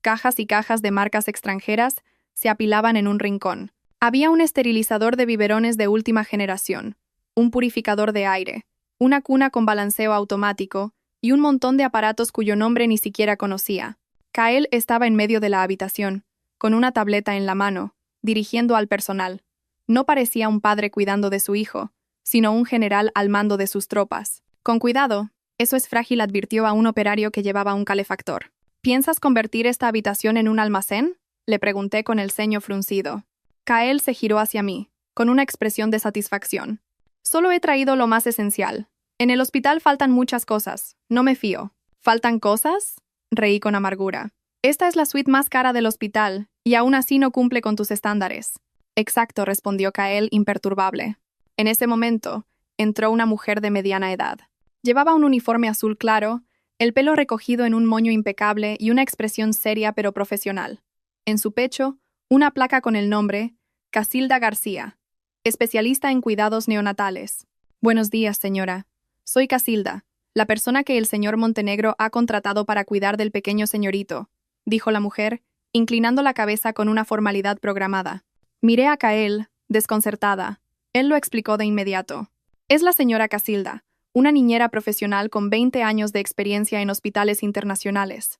Cajas y cajas de marcas extranjeras se apilaban en un rincón. Había un esterilizador de biberones de última generación, un purificador de aire, una cuna con balanceo automático y un montón de aparatos cuyo nombre ni siquiera conocía. Kael estaba en medio de la habitación, con una tableta en la mano, dirigiendo al personal. No parecía un padre cuidando de su hijo, sino un general al mando de sus tropas. Con cuidado, eso es frágil, advirtió a un operario que llevaba un calefactor. ¿Piensas convertir esta habitación en un almacén?, le pregunté con el ceño fruncido. Kael se giró hacia mí, con una expresión de satisfacción. Solo he traído lo más esencial. En el hospital faltan muchas cosas. No me fío. ¿Faltan cosas?, reí con amargura. Esta es la suite más cara del hospital, y aún así no cumple con tus estándares. Exacto, respondió Kael imperturbable. En ese momento, entró una mujer de mediana edad. Llevaba un uniforme azul claro, el pelo recogido en un moño impecable y una expresión seria pero profesional. En su pecho, una placa con el nombre Casilda García, especialista en cuidados neonatales. Buenos días, señora. Soy Casilda, la persona que el señor Montenegro ha contratado para cuidar del pequeño señorito, dijo la mujer, inclinando la cabeza con una formalidad programada. Miré a Kael, desconcertada. Él lo explicó de inmediato. Es la señora Casilda, una niñera profesional con 20 años de experiencia en hospitales internacionales.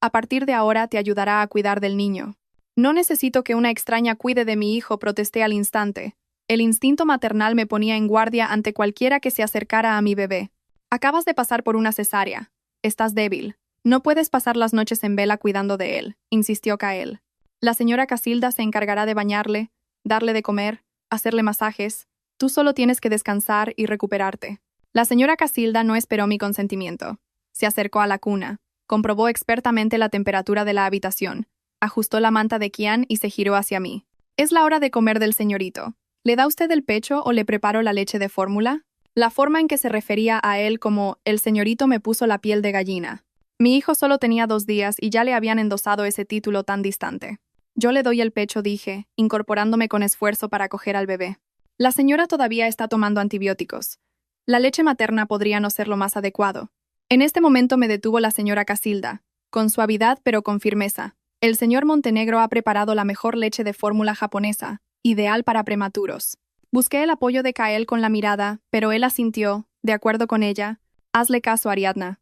A partir de ahora te ayudará a cuidar del niño. No necesito que una extraña cuide de mi hijo, protesté al instante. El instinto maternal me ponía en guardia ante cualquiera que se acercara a mi bebé. Acabas de pasar por una cesárea. Estás débil. No puedes pasar las noches en vela cuidando de él, insistió Kael. La señora Casilda se encargará de bañarle, darle de comer, hacerle masajes. Tú solo tienes que descansar y recuperarte. La señora Casilda no esperó mi consentimiento. Se acercó a la cuna, comprobó expertamente la temperatura de la habitación, ajustó la manta de Kian y se giró hacia mí. Es la hora de comer del señorito. ¿Le da usted el pecho o le preparo la leche de fórmula? La forma en que se refería a él como el señorito me puso la piel de gallina. Mi hijo solo tenía 2 días y ya le habían endosado ese título tan distante. Yo le doy el pecho, dije, incorporándome con esfuerzo para coger al bebé. La señora todavía está tomando antibióticos. La leche materna podría no ser lo más adecuado. En este momento me detuvo la señora Casilda, con suavidad pero con firmeza. El señor Montenegro ha preparado la mejor leche de fórmula japonesa, ideal para prematuros. Busqué el apoyo de Kael con la mirada, pero él asintió, de acuerdo con ella. Hazle caso, Ariadna.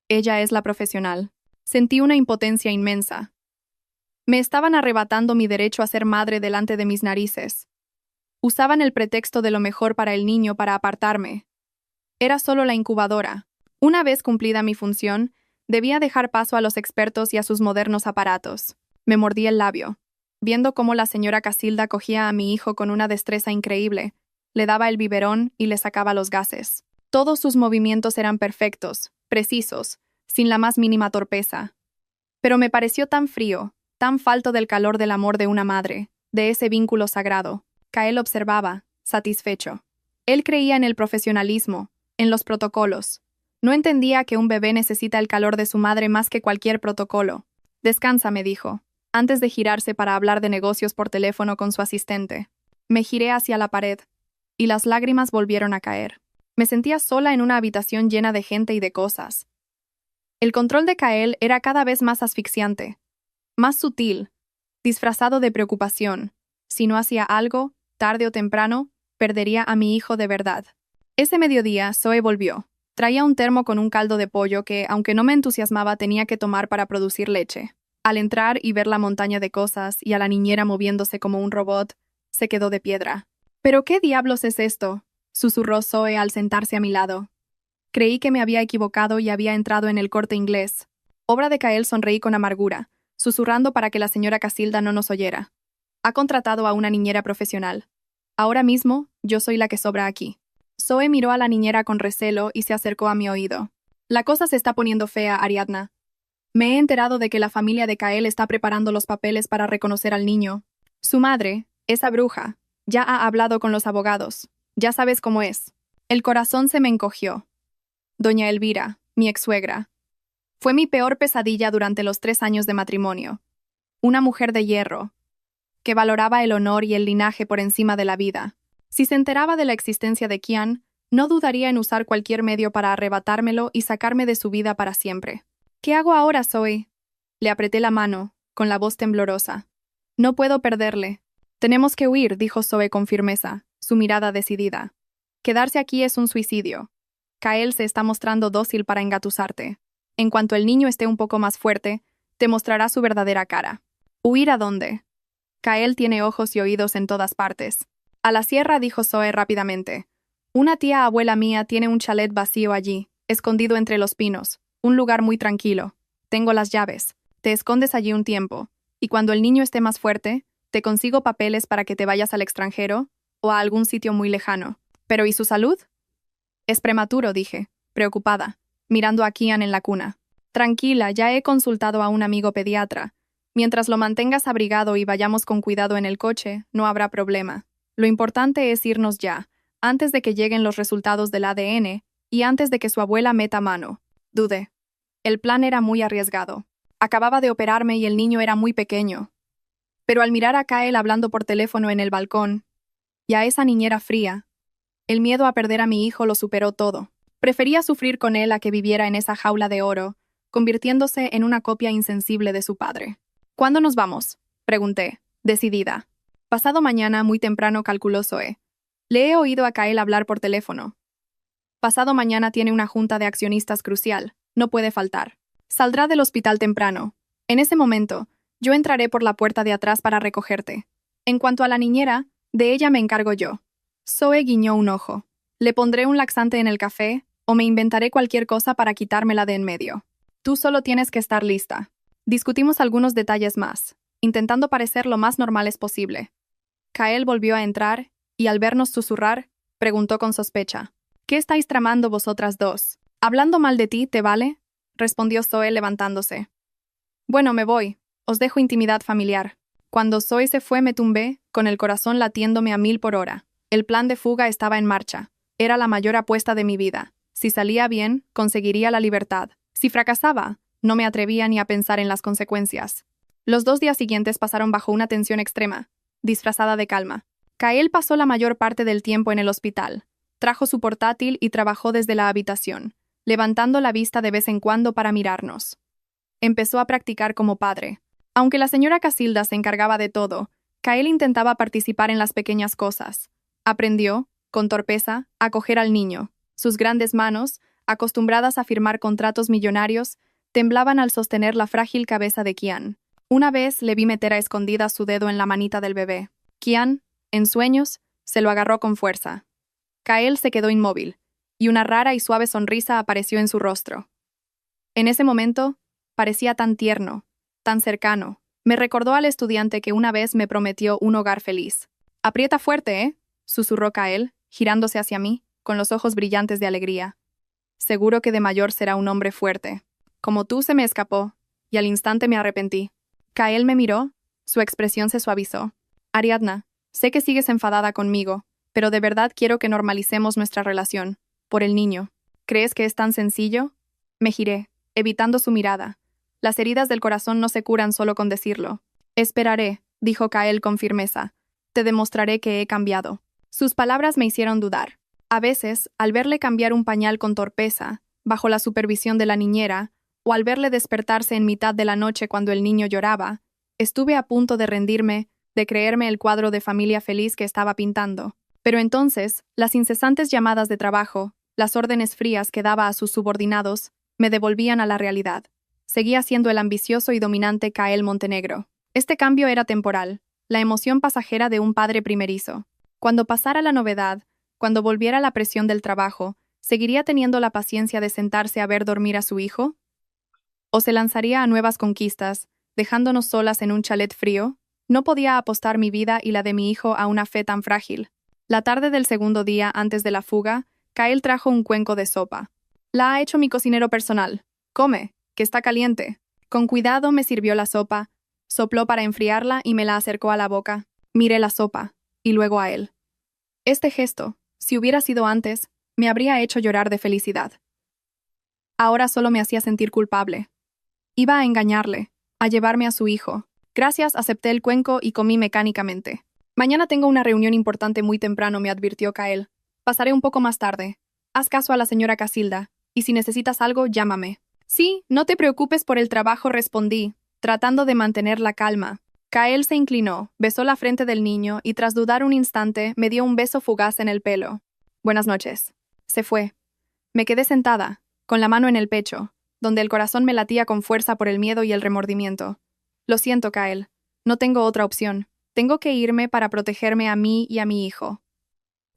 Ella es la profesional. Sentí una impotencia inmensa. Me estaban arrebatando mi derecho a ser madre delante de mis narices. Usaban el pretexto de lo mejor para el niño para apartarme. Era solo la incubadora. Una vez cumplida mi función, debía dejar paso a los expertos y a sus modernos aparatos. Me mordí el labio, viendo cómo la señora Casilda cogía a mi hijo con una destreza increíble, le daba el biberón y le sacaba los gases. Todos sus movimientos eran perfectos, precisos, sin la más mínima torpeza. Pero me pareció tan frío, tan falto del calor del amor de una madre, de ese vínculo sagrado. Kael observaba, satisfecho. Él creía en el profesionalismo, en los protocolos. No entendía que un bebé necesita el calor de su madre más que cualquier protocolo. Descansa, me dijo, antes de girarse para hablar de negocios por teléfono con su asistente. Me giré hacia la pared, y las lágrimas volvieron a caer. Me sentía sola en una habitación llena de gente y de cosas. El control de Kael era cada vez más asfixiante, más sutil, disfrazado de preocupación. Si no hacía algo, tarde o temprano, perdería a mi hijo de verdad. Ese mediodía, Zoe volvió. Traía un termo con un caldo de pollo que, aunque no me entusiasmaba, tenía que tomar para producir leche. Al entrar y ver la montaña de cosas y a la niñera moviéndose como un robot, se quedó de piedra. ¿Pero qué diablos es esto?, susurró Zoe al sentarse a mi lado. Creí que me había equivocado y había entrado en El Corte Inglés. Obra de Kael, sonreí con amargura. susurrando para que la señora Casilda no nos oyera. Ha contratado a una niñera profesional. Ahora mismo, yo soy la que sobra aquí. Zoe miró a la niñera con recelo y se acercó a mi oído. La cosa se está poniendo fea, Ariadna. Me he enterado de que la familia de Kael está preparando los papeles para reconocer al niño. Su madre, esa bruja, ya ha hablado con los abogados. Ya sabes cómo es. El corazón se me encogió. Doña Elvira, mi ex-suegra. Fue mi peor pesadilla durante los 3 años de matrimonio. Una mujer de hierro, que valoraba el honor y el linaje por encima de la vida. Si se enteraba de la existencia de Kian, no dudaría en usar cualquier medio para arrebatármelo y sacarme de su vida para siempre. ¿Qué hago ahora, Zoe? Le apreté la mano, con la voz temblorosa. No puedo perderle. Tenemos que huir, dijo Zoe con firmeza, su mirada decidida. Quedarse aquí es un suicidio. Kael se está mostrando dócil para engatusarte. En cuanto el niño esté un poco más fuerte, te mostrará su verdadera cara. ¿Huir a dónde? Kael tiene ojos y oídos en todas partes. A la sierra, dijo Zoe rápidamente. Una tía abuela mía tiene un chalet vacío allí, escondido entre los pinos. Un lugar muy tranquilo. Tengo las llaves. Te escondes allí un tiempo, y cuando el niño esté más fuerte, te consigo papeles para que te vayas al extranjero o a algún sitio muy lejano. ¿Pero y su salud? Es prematuro, dije, preocupada, mirando a Kian en la cuna. Tranquila, ya he consultado a un amigo pediatra. Mientras lo mantengas abrigado y vayamos con cuidado en el coche, no habrá problema. Lo importante es irnos ya, antes de que lleguen los resultados del ADN y antes de que su abuela meta mano. Dudé. El plan era muy arriesgado. Acababa de operarme y el niño era muy pequeño. Pero al mirar a Kael hablando por teléfono en el balcón, y a esa niñera fría, el miedo a perder a mi hijo lo superó todo. Prefería sufrir con él a que viviera en esa jaula de oro, convirtiéndose en una copia insensible de su padre. ¿Cuándo nos vamos? Pregunté, decidida. Pasado mañana, muy temprano, calculó Zoe. Le he oído a Kael hablar por teléfono. Pasado mañana tiene una junta de accionistas crucial. No puede faltar. Saldrá del hospital temprano. En ese momento, yo entraré por la puerta de atrás para recogerte. En cuanto a la niñera, de ella me encargo yo. Zoe guiñó un ojo. Le pondré un laxante en el café, o me inventaré cualquier cosa para quitármela de en medio. Tú solo tienes que estar lista. Discutimos algunos detalles más, intentando parecer lo más normales posible. Kael volvió a entrar, y al vernos susurrar, preguntó con sospecha. ¿Qué estáis tramando vosotras dos? ¿Hablando mal de ti, te vale? Respondió Zoe levantándose. Bueno, me voy. Os dejo intimidad familiar. Cuando Zoe se fue me tumbé, con el corazón latiéndome a 1000 por hora. El plan de fuga estaba en marcha. Era la mayor apuesta de mi vida. Si salía bien, conseguiría la libertad. Si fracasaba, no me atrevía ni a pensar en las consecuencias. Los 2 días siguientes pasaron bajo una tensión extrema, disfrazada de calma. Kael pasó la mayor parte del tiempo en el hospital. Trajo su portátil y trabajó desde la habitación, levantando la vista de vez en cuando para mirarnos. Empezó a practicar como padre. Aunque la señora Casilda se encargaba de todo, Kael intentaba participar en las pequeñas cosas. Aprendió, con torpeza, a coger al niño. Sus grandes manos, acostumbradas a firmar contratos millonarios, temblaban al sostener la frágil cabeza de Kian. Una vez le vi meter a escondidas su dedo en la manita del bebé. Kian, en sueños, se lo agarró con fuerza. Kael se quedó inmóvil, y una rara y suave sonrisa apareció en su rostro. En ese momento, parecía tan tierno, tan cercano. Me recordó al estudiante que una vez me prometió un hogar feliz. «Aprieta fuerte, ¿eh?», susurró Kael, girándose hacia mí, con los ojos brillantes de alegría. «Seguro que de mayor será un hombre fuerte. Como tú se me escapó, y al instante me arrepentí». Kael me miró, su expresión se suavizó. «Ariadna, sé que sigues enfadada conmigo, pero de verdad quiero que normalicemos nuestra relación, por el niño. ¿Crees que es tan sencillo?» Me giré, evitando su mirada. Las heridas del corazón no se curan solo con decirlo. «Esperaré», dijo Kael con firmeza. «Te demostraré que he cambiado». Sus palabras me hicieron dudar. A veces, al verle cambiar un pañal con torpeza, bajo la supervisión de la niñera, o al verle despertarse en mitad de la noche cuando el niño lloraba, estuve a punto de rendirme, de creerme el cuadro de familia feliz que estaba pintando. Pero entonces, las incesantes llamadas de trabajo, las órdenes frías que daba a sus subordinados, me devolvían a la realidad. Seguía siendo el ambicioso y dominante Kael Montenegro. Este cambio era temporal, la emoción pasajera de un padre primerizo. Cuando pasara la novedad, cuando volviera la presión del trabajo, ¿seguiría teniendo la paciencia de sentarse a ver dormir a su hijo? ¿O se lanzaría a nuevas conquistas, dejándonos solas en un chalet frío. No podía apostar mi vida y la de mi hijo a una fe tan frágil. La tarde del segundo día antes de la fuga, Kyle trajo un cuenco de sopa. La ha hecho mi cocinero personal. Come, que está caliente. Con cuidado me sirvió la sopa, sopló para enfriarla y me la acercó a la boca. Miré la sopa, y luego a él. Este gesto, si hubiera sido antes, me habría hecho llorar de felicidad. Ahora solo me hacía sentir culpable. Iba a engañarle, a llevarme a su hijo. Gracias, acepté el cuenco y comí mecánicamente. Mañana tengo una reunión importante muy temprano, me advirtió Kyle. Pasaré un poco más tarde. Haz caso a la señora Casilda, y si necesitas algo, llámame. Sí, no te preocupes por el trabajo, respondí, tratando de mantener la calma. Kyle se inclinó, besó la frente del niño y tras dudar un instante me dio un beso fugaz en el pelo. Buenas noches. Se fue. Me quedé sentada, con la mano en el pecho, donde el corazón me latía con fuerza por el miedo y el remordimiento. Lo siento, Kyle. No tengo otra opción. Tengo que irme para protegerme a mí y a mi hijo.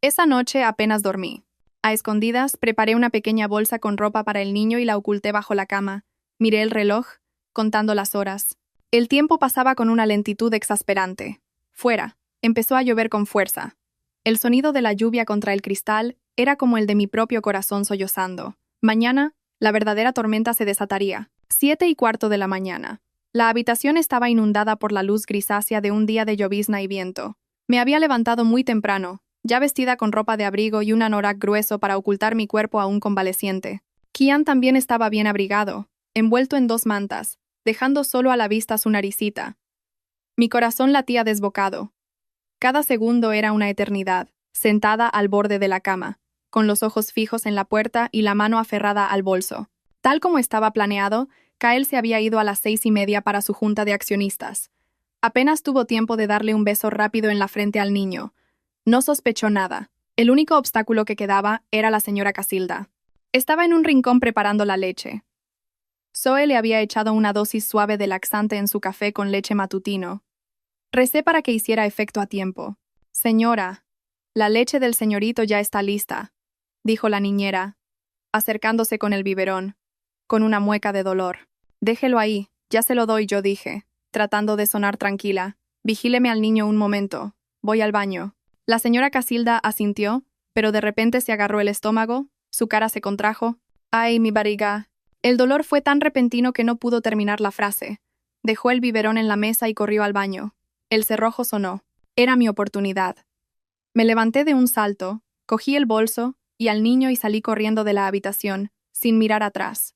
Esa noche apenas dormí. A escondidas, preparé una pequeña bolsa con ropa para el niño y la oculté bajo la cama. Miré el reloj, contando las horas. El tiempo pasaba con una lentitud exasperante. Fuera, empezó a llover con fuerza. El sonido de la lluvia contra el cristal era como el de mi propio corazón sollozando. Mañana, la verdadera tormenta se desataría. 7:15 de la mañana. La habitación estaba inundada por la luz grisácea de un día de llovizna y viento. Me había levantado muy temprano, ya vestida con ropa de abrigo y un anorak grueso para ocultar mi cuerpo aún convaleciente. Kian también estaba bien abrigado, envuelto en 2 mantas, dejando solo a la vista su naricita. Mi corazón latía desbocado. Cada segundo era una eternidad, sentada al borde de la cama, con los ojos fijos en la puerta y la mano aferrada al bolso. Tal como estaba planeado, Kyle se había ido a las 6:30 para su junta de accionistas. Apenas tuvo tiempo de darle un beso rápido en la frente al niño. No sospechó nada. El único obstáculo que quedaba era la señora Casilda. Estaba en un rincón preparando la leche. Zoe le había echado una dosis suave de laxante en su café con leche matutino. Recé para que hiciera efecto a tiempo. Señora, la leche del señorito ya está lista, dijo la niñera, acercándose con el biberón, con una mueca de dolor. Déjelo ahí, ya se lo doy, yo dije, tratando de sonar tranquila. Vigíleme al niño un momento. Voy al baño. La señora Casilda asintió, pero de repente se agarró el estómago, su cara se contrajo. ¡Ay, mi barriga! El dolor fue tan repentino que no pudo terminar la frase. Dejó el biberón en la mesa y corrió al baño. El cerrojo sonó. Era mi oportunidad. Me levanté de un salto, cogí el bolso y al niño y salí corriendo de la habitación, sin mirar atrás.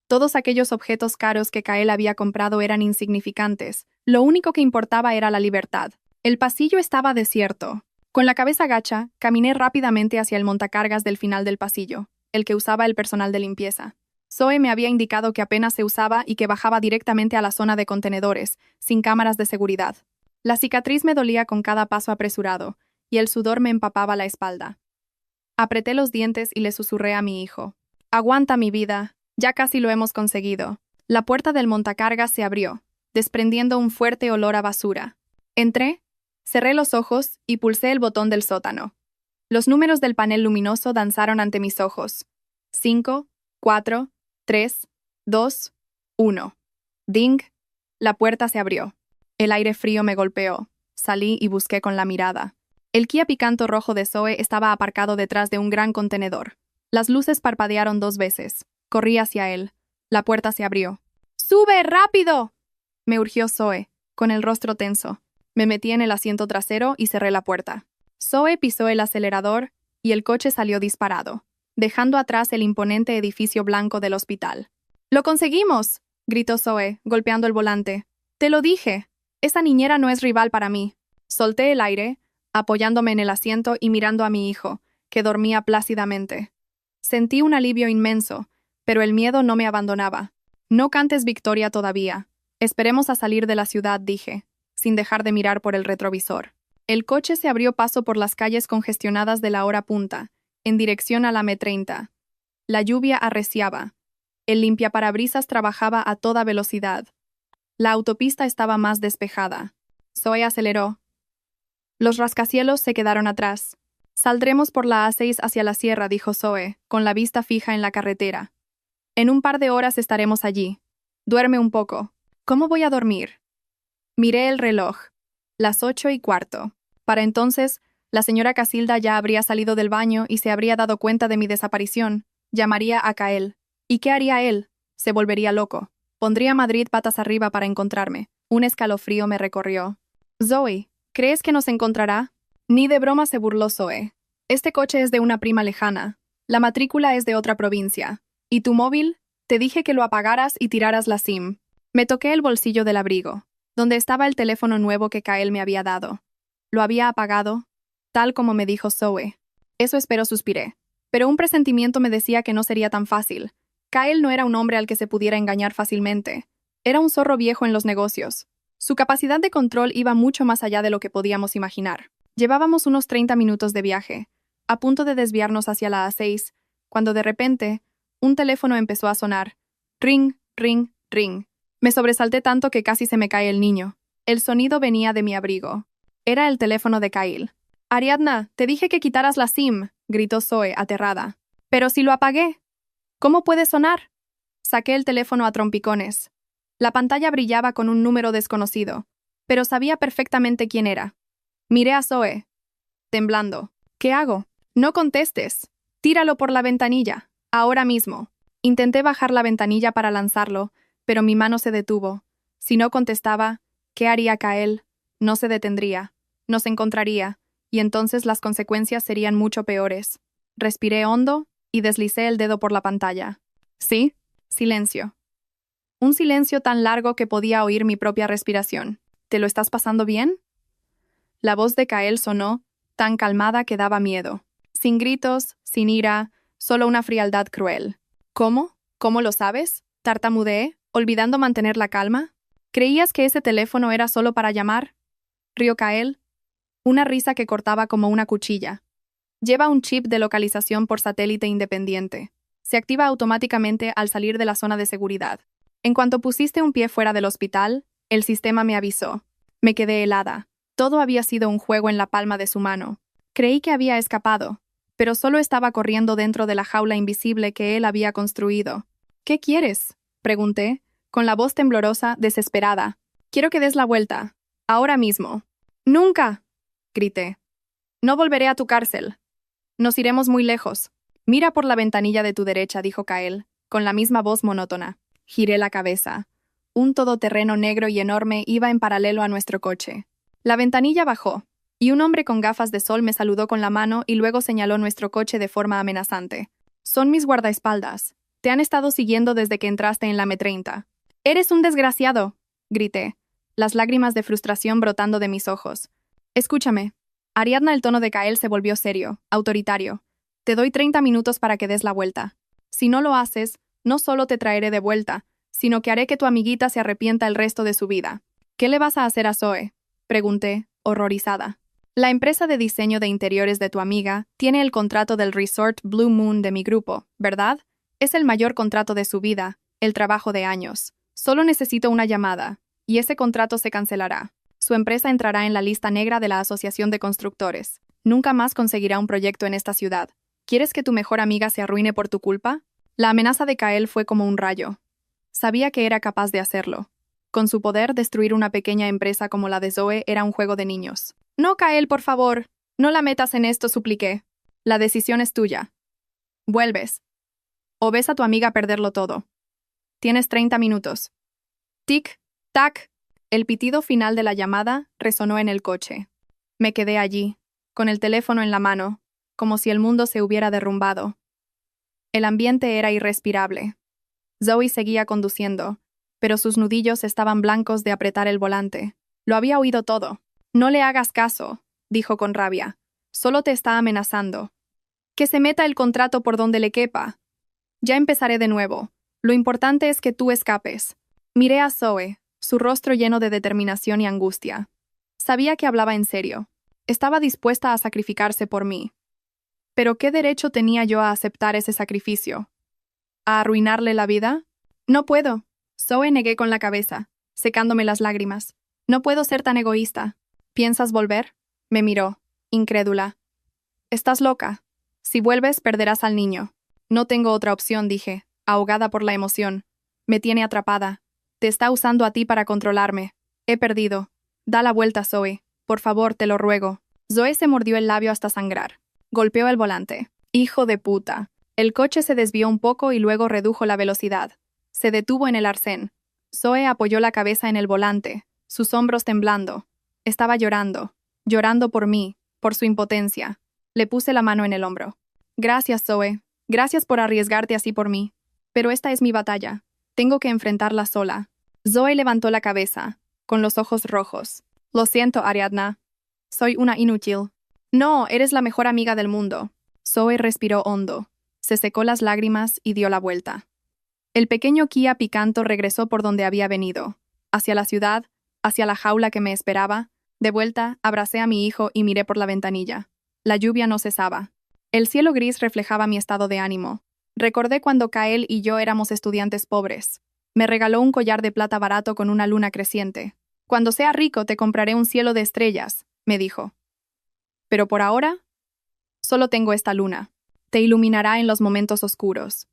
Todos aquellos objetos caros que Kyle había comprado eran insignificantes. Lo único que importaba era la libertad. El pasillo estaba desierto. Con la cabeza gacha, caminé rápidamente hacia el montacargas del final del pasillo, el que usaba el personal de limpieza. Zoe me había indicado que apenas se usaba y que bajaba directamente a la zona de contenedores, sin cámaras de seguridad. La cicatriz me dolía con cada paso apresurado, y el sudor me empapaba la espalda. Apreté los dientes y le susurré a mi hijo. Aguanta, mi vida. Ya casi lo hemos conseguido. La puerta del montacargas se abrió, desprendiendo un fuerte olor a basura. Entré, cerré los ojos y pulsé el botón del sótano. Los números del panel luminoso danzaron ante mis ojos. 5, 4, 3, 2, 1. Ding. La puerta se abrió. El aire frío me golpeó. Salí y busqué con la mirada. El Kia Picanto rojo de Zoe estaba aparcado detrás de un gran contenedor. Las luces parpadearon 2 veces. Corrí hacia él. La puerta se abrió. ¡Sube, rápido!, me urgió Zoe, con el rostro tenso. Me metí en el asiento trasero y cerré la puerta. Zoe pisó el acelerador y el coche salió disparado, dejando atrás el imponente edificio blanco del hospital. ¡Lo conseguimos!, gritó Zoe, golpeando el volante. ¡Te lo dije! Esa niñera no es rival para mí. Solté el aire, apoyándome en el asiento y mirando a mi hijo, que dormía plácidamente. Sentí un alivio inmenso, pero el miedo no me abandonaba. No cantes victoria todavía. Esperemos a salir de la ciudad, dije, sin dejar de mirar por el retrovisor. El coche se abrió paso por las calles congestionadas de la hora punta, en dirección a la M30. La lluvia arreciaba. El limpiaparabrisas trabajaba a toda velocidad. La autopista estaba más despejada. Zoe aceleró. Los rascacielos se quedaron atrás. Saldremos por la A6 hacia la sierra, dijo Zoe, con la vista fija en la carretera. En un par de horas estaremos allí. Duerme un poco. ¿Cómo voy a dormir? Miré el reloj. Las 8:15. Para entonces, la señora Casilda ya habría salido del baño y se habría dado cuenta de mi desaparición. Llamaría a Kael. ¿Y qué haría él? Se volvería loco. Pondría Madrid patas arriba para encontrarme. Un escalofrío me recorrió. Zoe, ¿crees que nos encontrará? Ni de broma, se burló Zoe. Este coche es de una prima lejana. La matrícula es de otra provincia. ¿Y tu móvil? Te dije que lo apagaras y tiraras la SIM. Me toqué el bolsillo del abrigo, donde estaba el teléfono nuevo que Kael me había dado. Lo había apagado, tal como me dijo Zoe. Eso espero, suspiré. Pero un presentimiento me decía que no sería tan fácil. Kael no era un hombre al que se pudiera engañar fácilmente. Era un zorro viejo en los negocios. Su capacidad de control iba mucho más allá de lo que podíamos imaginar. Llevábamos unos 30 minutos de viaje, a punto de desviarnos hacia la A6, cuando de repente, un teléfono empezó a sonar. Ring, ring, ring. Me sobresalté tanto que casi se me cae el niño. El sonido venía de mi abrigo. Era el teléfono de Kael. «Ariadna, te dije que quitaras la SIM», gritó Zoe, aterrada. «Pero si lo apagué. ¿Cómo puede sonar?» Saqué el teléfono a trompicones. La pantalla brillaba con un número desconocido, pero sabía perfectamente quién era. Miré a Zoe, temblando. «¿Qué hago?» «No contestes. Tíralo por la ventanilla. Ahora mismo». Intenté bajar la ventanilla para lanzarlo, pero mi mano se detuvo. Si no contestaba, ¿qué haría Kael? No se detendría. Nos encontraría, y entonces las consecuencias serían mucho peores. Respiré hondo y deslicé el dedo por la pantalla. ¿Sí? Silencio. Un silencio tan largo que podía oír mi propia respiración. ¿Te lo estás pasando bien? La voz de Kael sonó, tan calmada que daba miedo. Sin gritos, sin ira, solo una frialdad cruel. ¿Cómo? ¿Cómo lo sabes? Tartamudeé, olvidando mantener la calma. ¿Creías que ese teléfono era solo para llamar? Rió Kael. Una risa que cortaba como una cuchilla. Lleva un chip de localización por satélite independiente. Se activa automáticamente al salir de la zona de seguridad. En cuanto pusiste un pie fuera del hospital, el sistema me avisó. Me quedé helada. Todo había sido un juego en la palma de su mano. Creí que había escapado, pero solo estaba corriendo dentro de la jaula invisible que él había construido. «¿Qué quieres?», pregunté, con la voz temblorosa, desesperada. «Quiero que des la vuelta. Ahora mismo». «¡Nunca!», grité. «No volveré a tu cárcel. Nos iremos muy lejos». «Mira por la ventanilla de tu derecha», dijo Kael, con la misma voz monótona. Giré la cabeza. Un todoterreno negro y enorme iba en paralelo a nuestro coche. La ventanilla bajó, y un hombre con gafas de sol me saludó con la mano y luego señaló nuestro coche de forma amenazante. «Son mis guardaespaldas. Te han estado siguiendo desde que entraste en la M30. «¡Eres un desgraciado!», grité, las lágrimas de frustración brotando de mis ojos. «Escúchame». Ariadna, el tono de Kael se volvió serio, autoritario. «Te doy 30 minutos para que des la vuelta. Si no lo haces, no solo te traeré de vuelta, sino que haré que tu amiguita se arrepienta el resto de su vida». «¿Qué le vas a hacer a Zoe?», pregunté, horrorizada. «La empresa de diseño de interiores de tu amiga tiene el contrato del Resort Blue Moon de mi grupo, ¿verdad? Es el mayor contrato de su vida, el trabajo de años. Solo necesito una llamada, y ese contrato se cancelará. Su empresa entrará en la lista negra de la Asociación de Constructores. Nunca más conseguirá un proyecto en esta ciudad. ¿Quieres que tu mejor amiga se arruine por tu culpa?» La amenaza de Kael fue como un rayo. Sabía que era capaz de hacerlo. Con su poder, destruir una pequeña empresa como la de Zoe era un juego de niños. «No, Kael, por favor. No la metas en esto», supliqué. «La decisión es tuya. Vuelves. O ves a tu amiga perderlo todo. Tienes 30 minutos». Tic, tac. El pitido final de la llamada resonó en el coche. Me quedé allí, con el teléfono en la mano, como si el mundo se hubiera derrumbado. El ambiente era irrespirable. Zoe seguía conduciendo, pero sus nudillos estaban blancos de apretar el volante. Lo había oído todo. «No le hagas caso», dijo con rabia. «Solo te está amenazando. Que se meta el contrato por donde le quepa. Ya empezaré de nuevo. Lo importante es que tú escapes». Miré a Zoe, su rostro lleno de determinación y angustia. Sabía que hablaba en serio. Estaba dispuesta a sacrificarse por mí. Pero ¿qué derecho tenía yo a aceptar ese sacrificio? ¿A arruinarle la vida? «No puedo». Zoe negué con la cabeza, secándome las lágrimas. «No puedo ser tan egoísta». «¿Piensas volver?», me miró, incrédula. «Estás loca. Si vuelves, perderás al niño». «No tengo otra opción», dije, ahogada por la emoción. «Me tiene atrapada. Te está usando a ti para controlarme. He perdido. Da la vuelta, Zoe. Por favor, te lo ruego. Zoe se mordió el labio hasta sangrar. Golpeó el volante. Hijo de puta. El coche se desvió un poco y luego redujo la velocidad. Se detuvo en el arcén. Zoe apoyó la cabeza en el volante, sus hombros temblando. Estaba llorando. Llorando por mí, por su impotencia. Le puse la mano en el hombro. Gracias, Zoe. Gracias por arriesgarte así por mí. Pero esta es mi batalla. Tengo que enfrentarla sola. Zoe levantó la cabeza, con los ojos rojos. Lo siento, Ariadna. Soy una inútil. No, eres la mejor amiga del mundo. Zoe respiró hondo. Se secó las lágrimas y dio la vuelta. El pequeño Kia Picanto regresó por donde había venido. Hacia la ciudad, hacia la jaula que me esperaba. De vuelta, abracé a mi hijo y miré por la ventanilla. La lluvia no cesaba. El cielo gris reflejaba mi estado de ánimo. Recordé cuando Kael y yo éramos estudiantes pobres. Me regaló un collar de plata barato con una luna creciente. Cuando sea rico te compraré un cielo de estrellas, me dijo. Pero por ahora, solo tengo esta luna. Te iluminará en los momentos oscuros.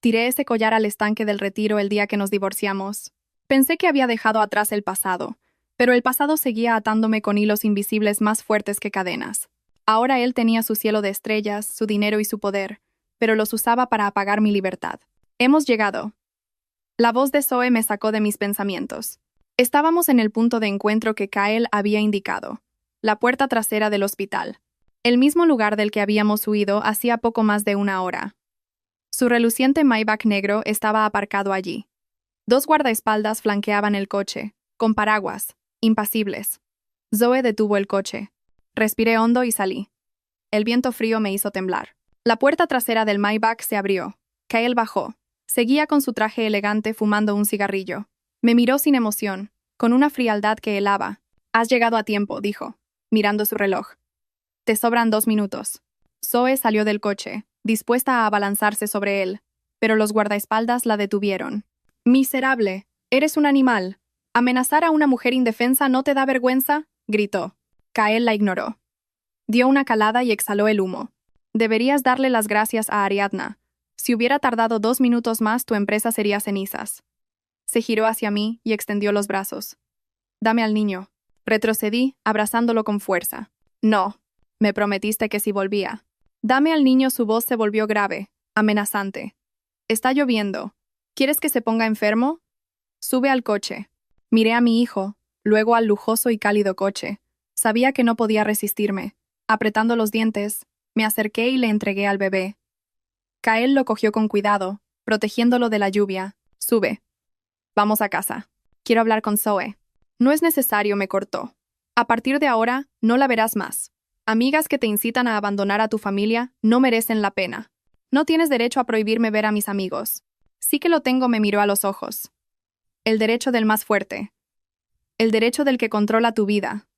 Tiré ese collar al estanque del retiro el día que nos divorciamos. Pensé que había dejado atrás el pasado, pero el pasado seguía atándome con hilos invisibles más fuertes que cadenas. Ahora él tenía su cielo de estrellas, su dinero y su poder, pero los usaba para apagar mi libertad. Hemos llegado. La voz de Zoe me sacó de mis pensamientos. Estábamos en el punto de encuentro que Kael había indicado, la puerta trasera del hospital, el mismo lugar del que habíamos huido hacía poco más de una hora. Su reluciente Maybach negro estaba aparcado allí. 2 guardaespaldas flanqueaban el coche, con paraguas, impasibles. Zoe detuvo el coche. Respiré hondo y salí. El viento frío me hizo temblar. La puerta trasera del Maybach se abrió. Kael bajó. Seguía con su traje elegante fumando un cigarrillo. Me miró sin emoción, con una frialdad que helaba. Has llegado a tiempo, dijo, mirando su reloj. Te sobran 2 minutos. Zoe salió del coche, dispuesta a abalanzarse sobre él, pero los guardaespaldas la detuvieron. Miserable, eres un animal. ¿Amenazar a una mujer indefensa no te da vergüenza?, gritó. Kael la ignoró. Dio una calada y exhaló el humo. Deberías darle las gracias a Ariadna. Si hubiera tardado 2 minutos más, tu empresa sería cenizas. Se giró hacia mí y extendió los brazos. Dame al niño. Retrocedí, abrazándolo con fuerza. No. Me prometiste que si volvía. Dame al niño. Su voz se volvió grave, amenazante. Está lloviendo. ¿Quieres que se ponga enfermo? Sube al coche. Miré a mi hijo, luego al lujoso y cálido coche. Sabía que no podía resistirme. Apretando los dientes, me acerqué y le entregué al bebé. Kael lo cogió con cuidado, protegiéndolo de la lluvia. Sube. Vamos a casa. Quiero hablar con Zoe. No es necesario, me cortó. A partir de ahora, no la verás más. Amigas que te incitan a abandonar a tu familia no merecen la pena. No tienes derecho a prohibirme ver a mis amigos. Sí que lo tengo, me miró a los ojos. El derecho del más fuerte. El derecho del que controla tu vida.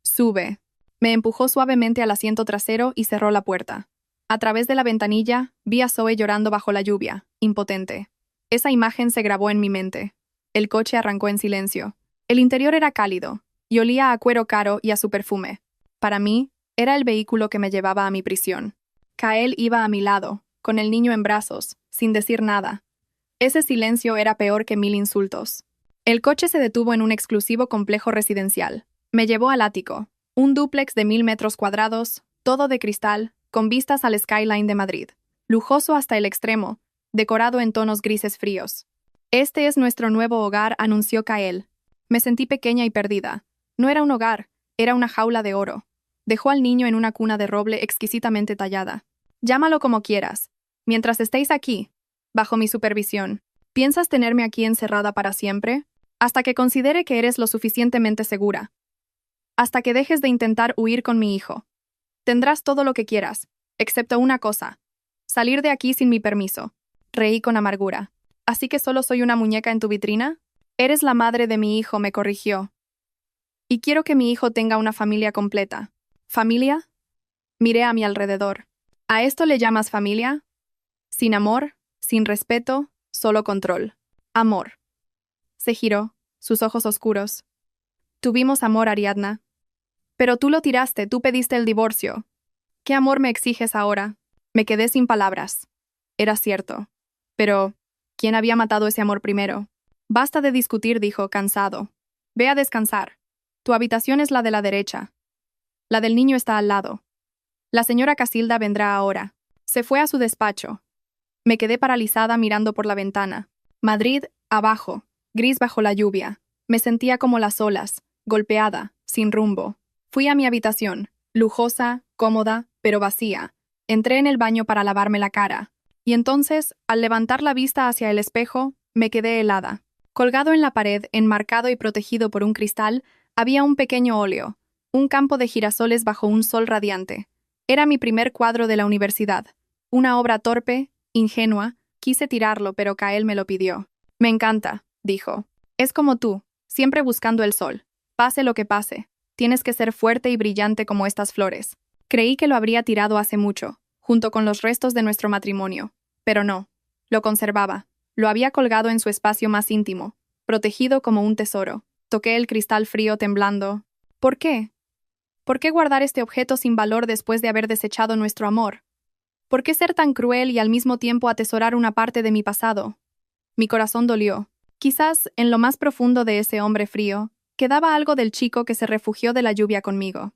Sube. Me empujó suavemente al asiento trasero y cerró la puerta. A través de la ventanilla, vi a Zoe llorando bajo la lluvia, impotente. Esa imagen se grabó en mi mente. El coche arrancó en silencio. El interior era cálido, y olía a cuero caro y a su perfume. Para mí, era el vehículo que me llevaba a mi prisión. Kael iba a mi lado, con el niño en brazos, sin decir nada. Ese silencio era peor que 1000 insultos. El coche se detuvo en un exclusivo complejo residencial. Me llevó al ático, un dúplex de 1000 metros cuadrados, todo de cristal, con vistas al skyline de Madrid. Lujoso hasta el extremo, decorado en tonos grises fríos. Este es nuestro nuevo hogar, anunció Kael. Me sentí pequeña y perdida. No era un hogar, era una jaula de oro. Dejó al niño en una cuna de roble exquisitamente tallada. Llámalo como quieras. Mientras estéis aquí, bajo mi supervisión, ¿piensas tenerme aquí encerrada para siempre? Hasta que considere que eres lo suficientemente segura. Hasta que dejes de intentar huir con mi hijo. Tendrás todo lo que quieras, excepto una cosa. Salir de aquí sin mi permiso. Reí con amargura. ¿Así que solo soy una muñeca en tu vitrina? Eres la madre de mi hijo, me corrigió. Y quiero que mi hijo tenga una familia completa. ¿Familia? Miré a mi alrededor. ¿A esto le llamas familia? Sin amor, sin respeto, solo control. Amor. Se giró, sus ojos oscuros. Tuvimos amor, Ariadna. Pero tú lo tiraste, tú pediste el divorcio. ¿Qué amor me exiges ahora? Me quedé sin palabras. Era cierto. Pero, ¿quién había matado ese amor primero? Basta de discutir, dijo, cansado. Ve a descansar. Tu habitación es la de la derecha. La del niño está al lado. La señora Casilda vendrá ahora. Se fue a su despacho. Me quedé paralizada mirando por la ventana. Madrid, abajo, gris bajo la lluvia. Me sentía como las olas, golpeada, sin rumbo. Fui a mi habitación, lujosa, cómoda, pero vacía. Entré en el baño para lavarme la cara. Y entonces, al levantar la vista hacia el espejo, me quedé helada. Colgado en la pared, enmarcado y protegido por un cristal, había un pequeño óleo, un campo de girasoles bajo un sol radiante. Era mi primer cuadro de la universidad. Una obra torpe, ingenua. Quise tirarlo, pero Kael me lo pidió. Me encanta, dijo. Es como tú, siempre buscando el sol. Pase lo que pase. Tienes que ser fuerte y brillante como estas flores. Creí que lo habría tirado hace mucho, junto con los restos de nuestro matrimonio. Pero no. Lo conservaba. Lo había colgado en su espacio más íntimo, protegido como un tesoro. Toqué el cristal frío temblando. ¿Por qué? ¿Por qué guardar este objeto sin valor después de haber desechado nuestro amor? ¿Por qué ser tan cruel y al mismo tiempo atesorar una parte de mi pasado? Mi corazón dolió. Quizás, en lo más profundo de ese hombre frío, quedaba algo del chico que se refugió de la lluvia conmigo.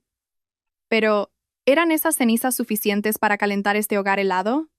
Pero, ¿eran esas cenizas suficientes para calentar este hogar helado?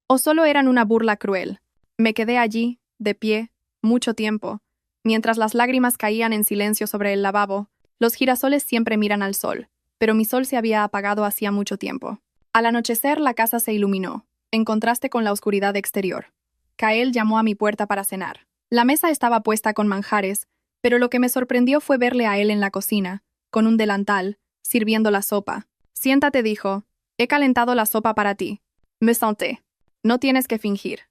¿O solo eran una burla cruel? Me quedé allí, de pie, mucho tiempo. Mientras las lágrimas caían en silencio sobre el lavabo, los girasoles siempre miran al sol, pero mi sol se había apagado hacía mucho tiempo. Al anochecer la casa se iluminó, en contraste con la oscuridad exterior. Kael llamó a mi puerta para cenar. La mesa estaba puesta con manjares, pero lo que me sorprendió fue verle a él en la cocina, con un delantal, sirviendo la sopa. Siéntate, dijo. He calentado la sopa para ti. Me senté. No tienes que fingir.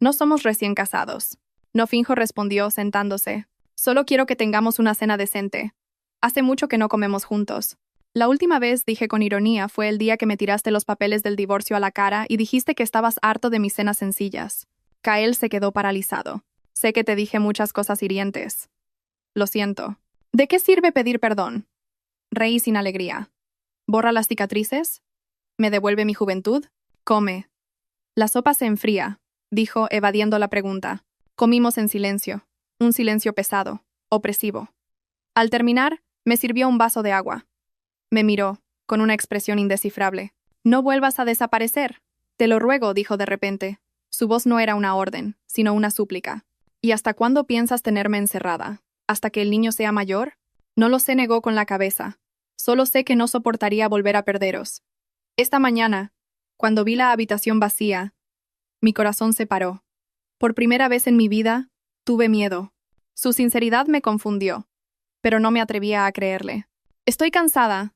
No somos recién casados. No finjo, respondió, sentándose. Solo quiero que tengamos una cena decente. Hace mucho que no comemos juntos. La última vez, dije con ironía, fue el día que me tiraste los papeles del divorcio a la cara y dijiste que estabas harto de mis cenas sencillas. Kael se quedó paralizado. Sé que te dije muchas cosas hirientes. Lo siento. ¿De qué sirve pedir perdón? Reí sin alegría. ¿Borra las cicatrices? ¿Me devuelve mi juventud? Come. La sopa se enfría, dijo, evadiendo la pregunta. Comimos en silencio. Un silencio pesado, opresivo. Al terminar, me sirvió un vaso de agua. Me miró, con una expresión indescifrable. No vuelvas a desaparecer. Te lo ruego, dijo de repente. Su voz no era una orden, sino una súplica. ¿Y hasta cuándo piensas tenerme encerrada? ¿Hasta que el niño sea mayor? No lo sé, negó con la cabeza. Solo sé que no soportaría volver a perderos. Esta mañana, cuando vi la habitación vacía, mi corazón se paró. Por primera vez en mi vida, tuve miedo. Su sinceridad me confundió, pero no me atrevía a creerle. Estoy cansada.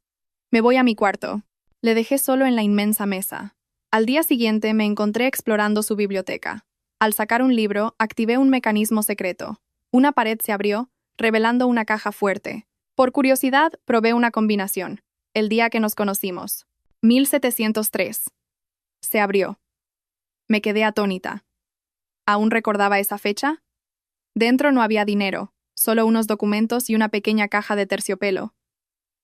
Me voy a mi cuarto. Le dejé solo en la inmensa mesa. Al día siguiente me encontré explorando su biblioteca. Al sacar un libro, activé un mecanismo secreto. Una pared se abrió, revelando una caja fuerte. Por curiosidad, probé una combinación. El día que nos conocimos. 1703. Se abrió. Me quedé atónita. ¿Aún recordaba esa fecha? Dentro no había dinero, solo unos documentos y una pequeña caja de terciopelo.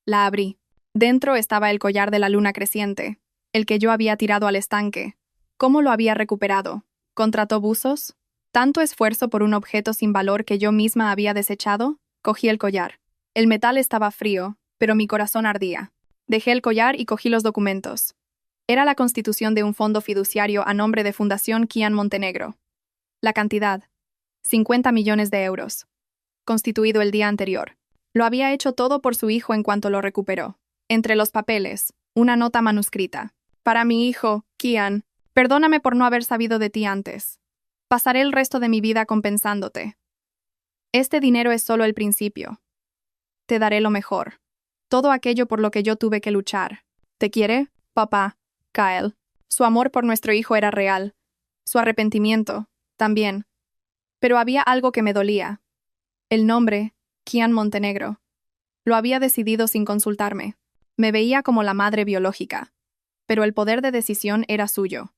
La abrí. Dentro estaba el collar de la luna creciente, el que yo había tirado al estanque. ¿Cómo lo había recuperado? ¿Contrató buzos? ¿Tanto esfuerzo por un objeto sin valor que yo misma había desechado? Cogí el collar. El metal estaba frío, pero mi corazón ardía. Dejé el collar y cogí los documentos. Era la constitución de un fondo fiduciario a nombre de Fundación Kian Montenegro. La cantidad: 50 millones de euros. Constituido el día anterior. Lo había hecho todo por su hijo en cuanto lo recuperó. Entre los papeles, una nota manuscrita. Para mi hijo, Kian, perdóname por no haber sabido de ti antes. Pasaré el resto de mi vida compensándote. Este dinero es solo el principio. Te daré lo mejor. Todo aquello por lo que yo tuve que luchar. ¿Te quiere, papá? Kael. Su amor por nuestro hijo era real. Su arrepentimiento, también. Pero había algo que me dolía. El nombre, Kian Montenegro. Lo había decidido sin consultarme. Me veía como la madre biológica. Pero el poder de decisión era suyo.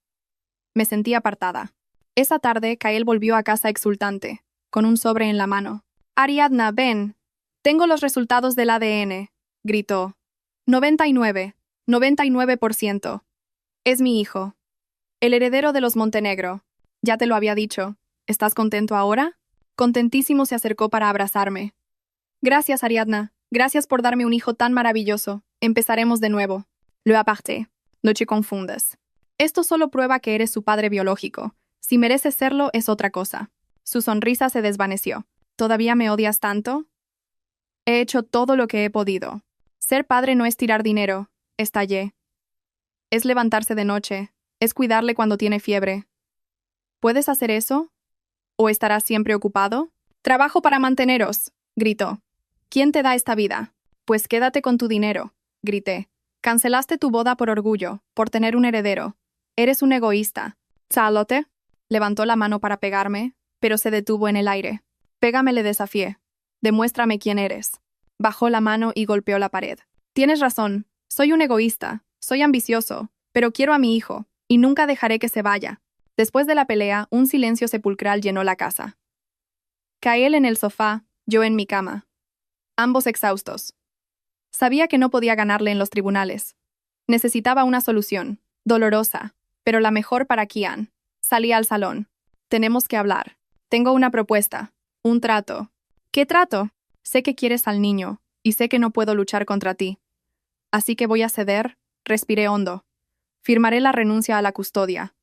Me sentí apartada. Esa tarde, Kael volvió a casa exultante, con un sobre en la mano. Ariadna, ven. Tengo los resultados del ADN, gritó. 99, 99%. Es mi hijo. El heredero de los Montenegro. Ya te lo había dicho. ¿Estás contento ahora? Contentísimo se acercó para abrazarme. Gracias, Ariadna. Gracias por darme un hijo tan maravilloso. Empezaremos de nuevo. Lo aparté. No te confundas. Esto solo prueba que eres su padre biológico. Si mereces serlo, es otra cosa. Su sonrisa se desvaneció. ¿Todavía me odias tanto? He hecho todo lo que he podido. Ser padre no es tirar dinero. Estallé. Es levantarse de noche. Es cuidarle cuando tiene fiebre. ¿Puedes hacer eso? ¿O estarás siempre ocupado? Trabajo para manteneros, gritó. ¿Quién te da esta vida? Pues quédate con tu dinero, grité. Cancelaste tu boda por orgullo, por tener un heredero. Eres un egoísta. ¿Salote? Levantó la mano para pegarme, pero se detuvo en el aire. Pégame, le desafié. Demuéstrame quién eres. Bajó la mano y golpeó la pared. Tienes razón, soy un egoísta, soy ambicioso, pero quiero a mi hijo, y nunca dejaré que se vaya. Después de la pelea, un silencio sepulcral llenó la casa. Kael en el sofá, yo en mi cama. Ambos exhaustos. Sabía que no podía ganarle en los tribunales. Necesitaba una solución, dolorosa, pero la mejor para Kian. Salí al salón. Tenemos que hablar. Tengo una propuesta. Un trato. ¿Qué trato? Sé que quieres al niño, y sé que no puedo luchar contra ti. Así que voy a ceder, respiré hondo. Firmaré la renuncia a la custodia.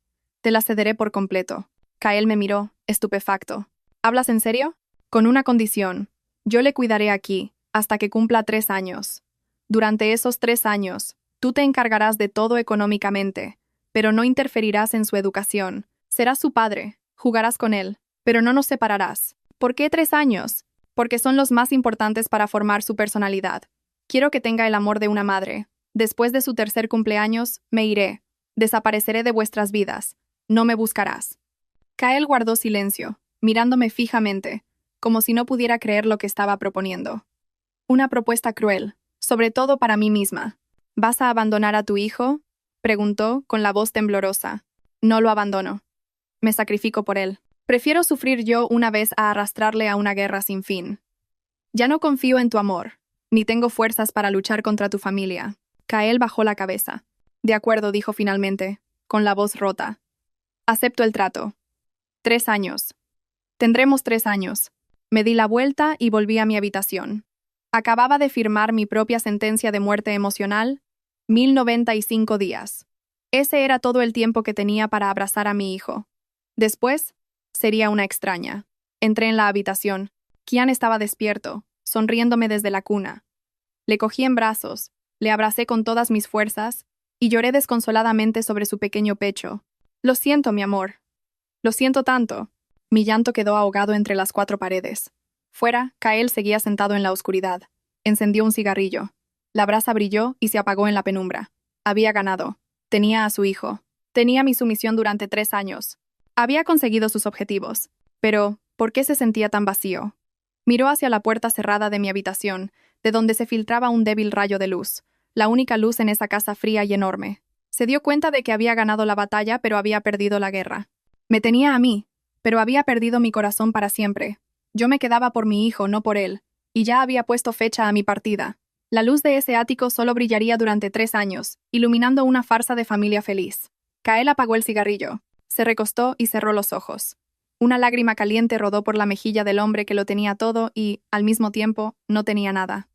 Te la cederé por completo. Kael me miró, estupefacto. ¿Hablas en serio? Con una condición. Yo le cuidaré aquí, hasta que cumpla 3 años. Durante esos 3 años, tú te encargarás de todo económicamente, pero no interferirás en su educación. Serás su padre, jugarás con él, pero no nos separarás. ¿Por qué 3 años? Porque son los más importantes para formar su personalidad. Quiero que tenga el amor de una madre. Después de su 3er cumpleaños, me iré. Desapareceré de vuestras vidas. No me buscarás. Kael guardó silencio, mirándome fijamente, como si no pudiera creer lo que estaba proponiendo. Una propuesta cruel, sobre todo para mí misma. ¿Vas a abandonar a tu hijo? Preguntó con la voz temblorosa. No lo abandono. Me sacrifico por él. Prefiero sufrir yo una vez a arrastrarle a una guerra sin fin. Ya no confío en tu amor, ni tengo fuerzas para luchar contra tu familia. Kael bajó la cabeza. De acuerdo, dijo finalmente, con la voz rota. Acepto el trato. 3 años. Tendremos 3 años. Me di la vuelta y volví a mi habitación. Acababa de firmar mi propia sentencia de muerte emocional, 1095 días. Ese era todo el tiempo que tenía para abrazar a mi hijo. Después, sería una extraña. Entré en la habitación. Kian estaba despierto, sonriéndome desde la cuna. Le cogí en brazos, le abracé con todas mis fuerzas y lloré desconsoladamente sobre su pequeño pecho. Lo siento, mi amor. Lo siento tanto. Mi llanto quedó ahogado entre las 4 paredes. Fuera, Kael seguía sentado en la oscuridad. Encendió un cigarrillo. La brasa brilló y se apagó en la penumbra. Había ganado. Tenía a su hijo. Tenía mi sumisión durante 3 años. Había conseguido sus objetivos. Pero, ¿por qué se sentía tan vacío? Miró hacia la puerta cerrada de mi habitación, de donde se filtraba un débil rayo de luz, la única luz en esa casa fría y enorme. Se dio cuenta de que había ganado la batalla, pero había perdido la guerra. Me tenía a mí, pero había perdido mi corazón para siempre. Yo me quedaba por mi hijo, no por él, y ya había puesto fecha a mi partida. La luz de ese ático solo brillaría durante 3 años, iluminando una farsa de familia feliz. Kael apagó el cigarrillo, se recostó y cerró los ojos. Una lágrima caliente rodó por la mejilla del hombre que lo tenía todo y, al mismo tiempo, no tenía nada.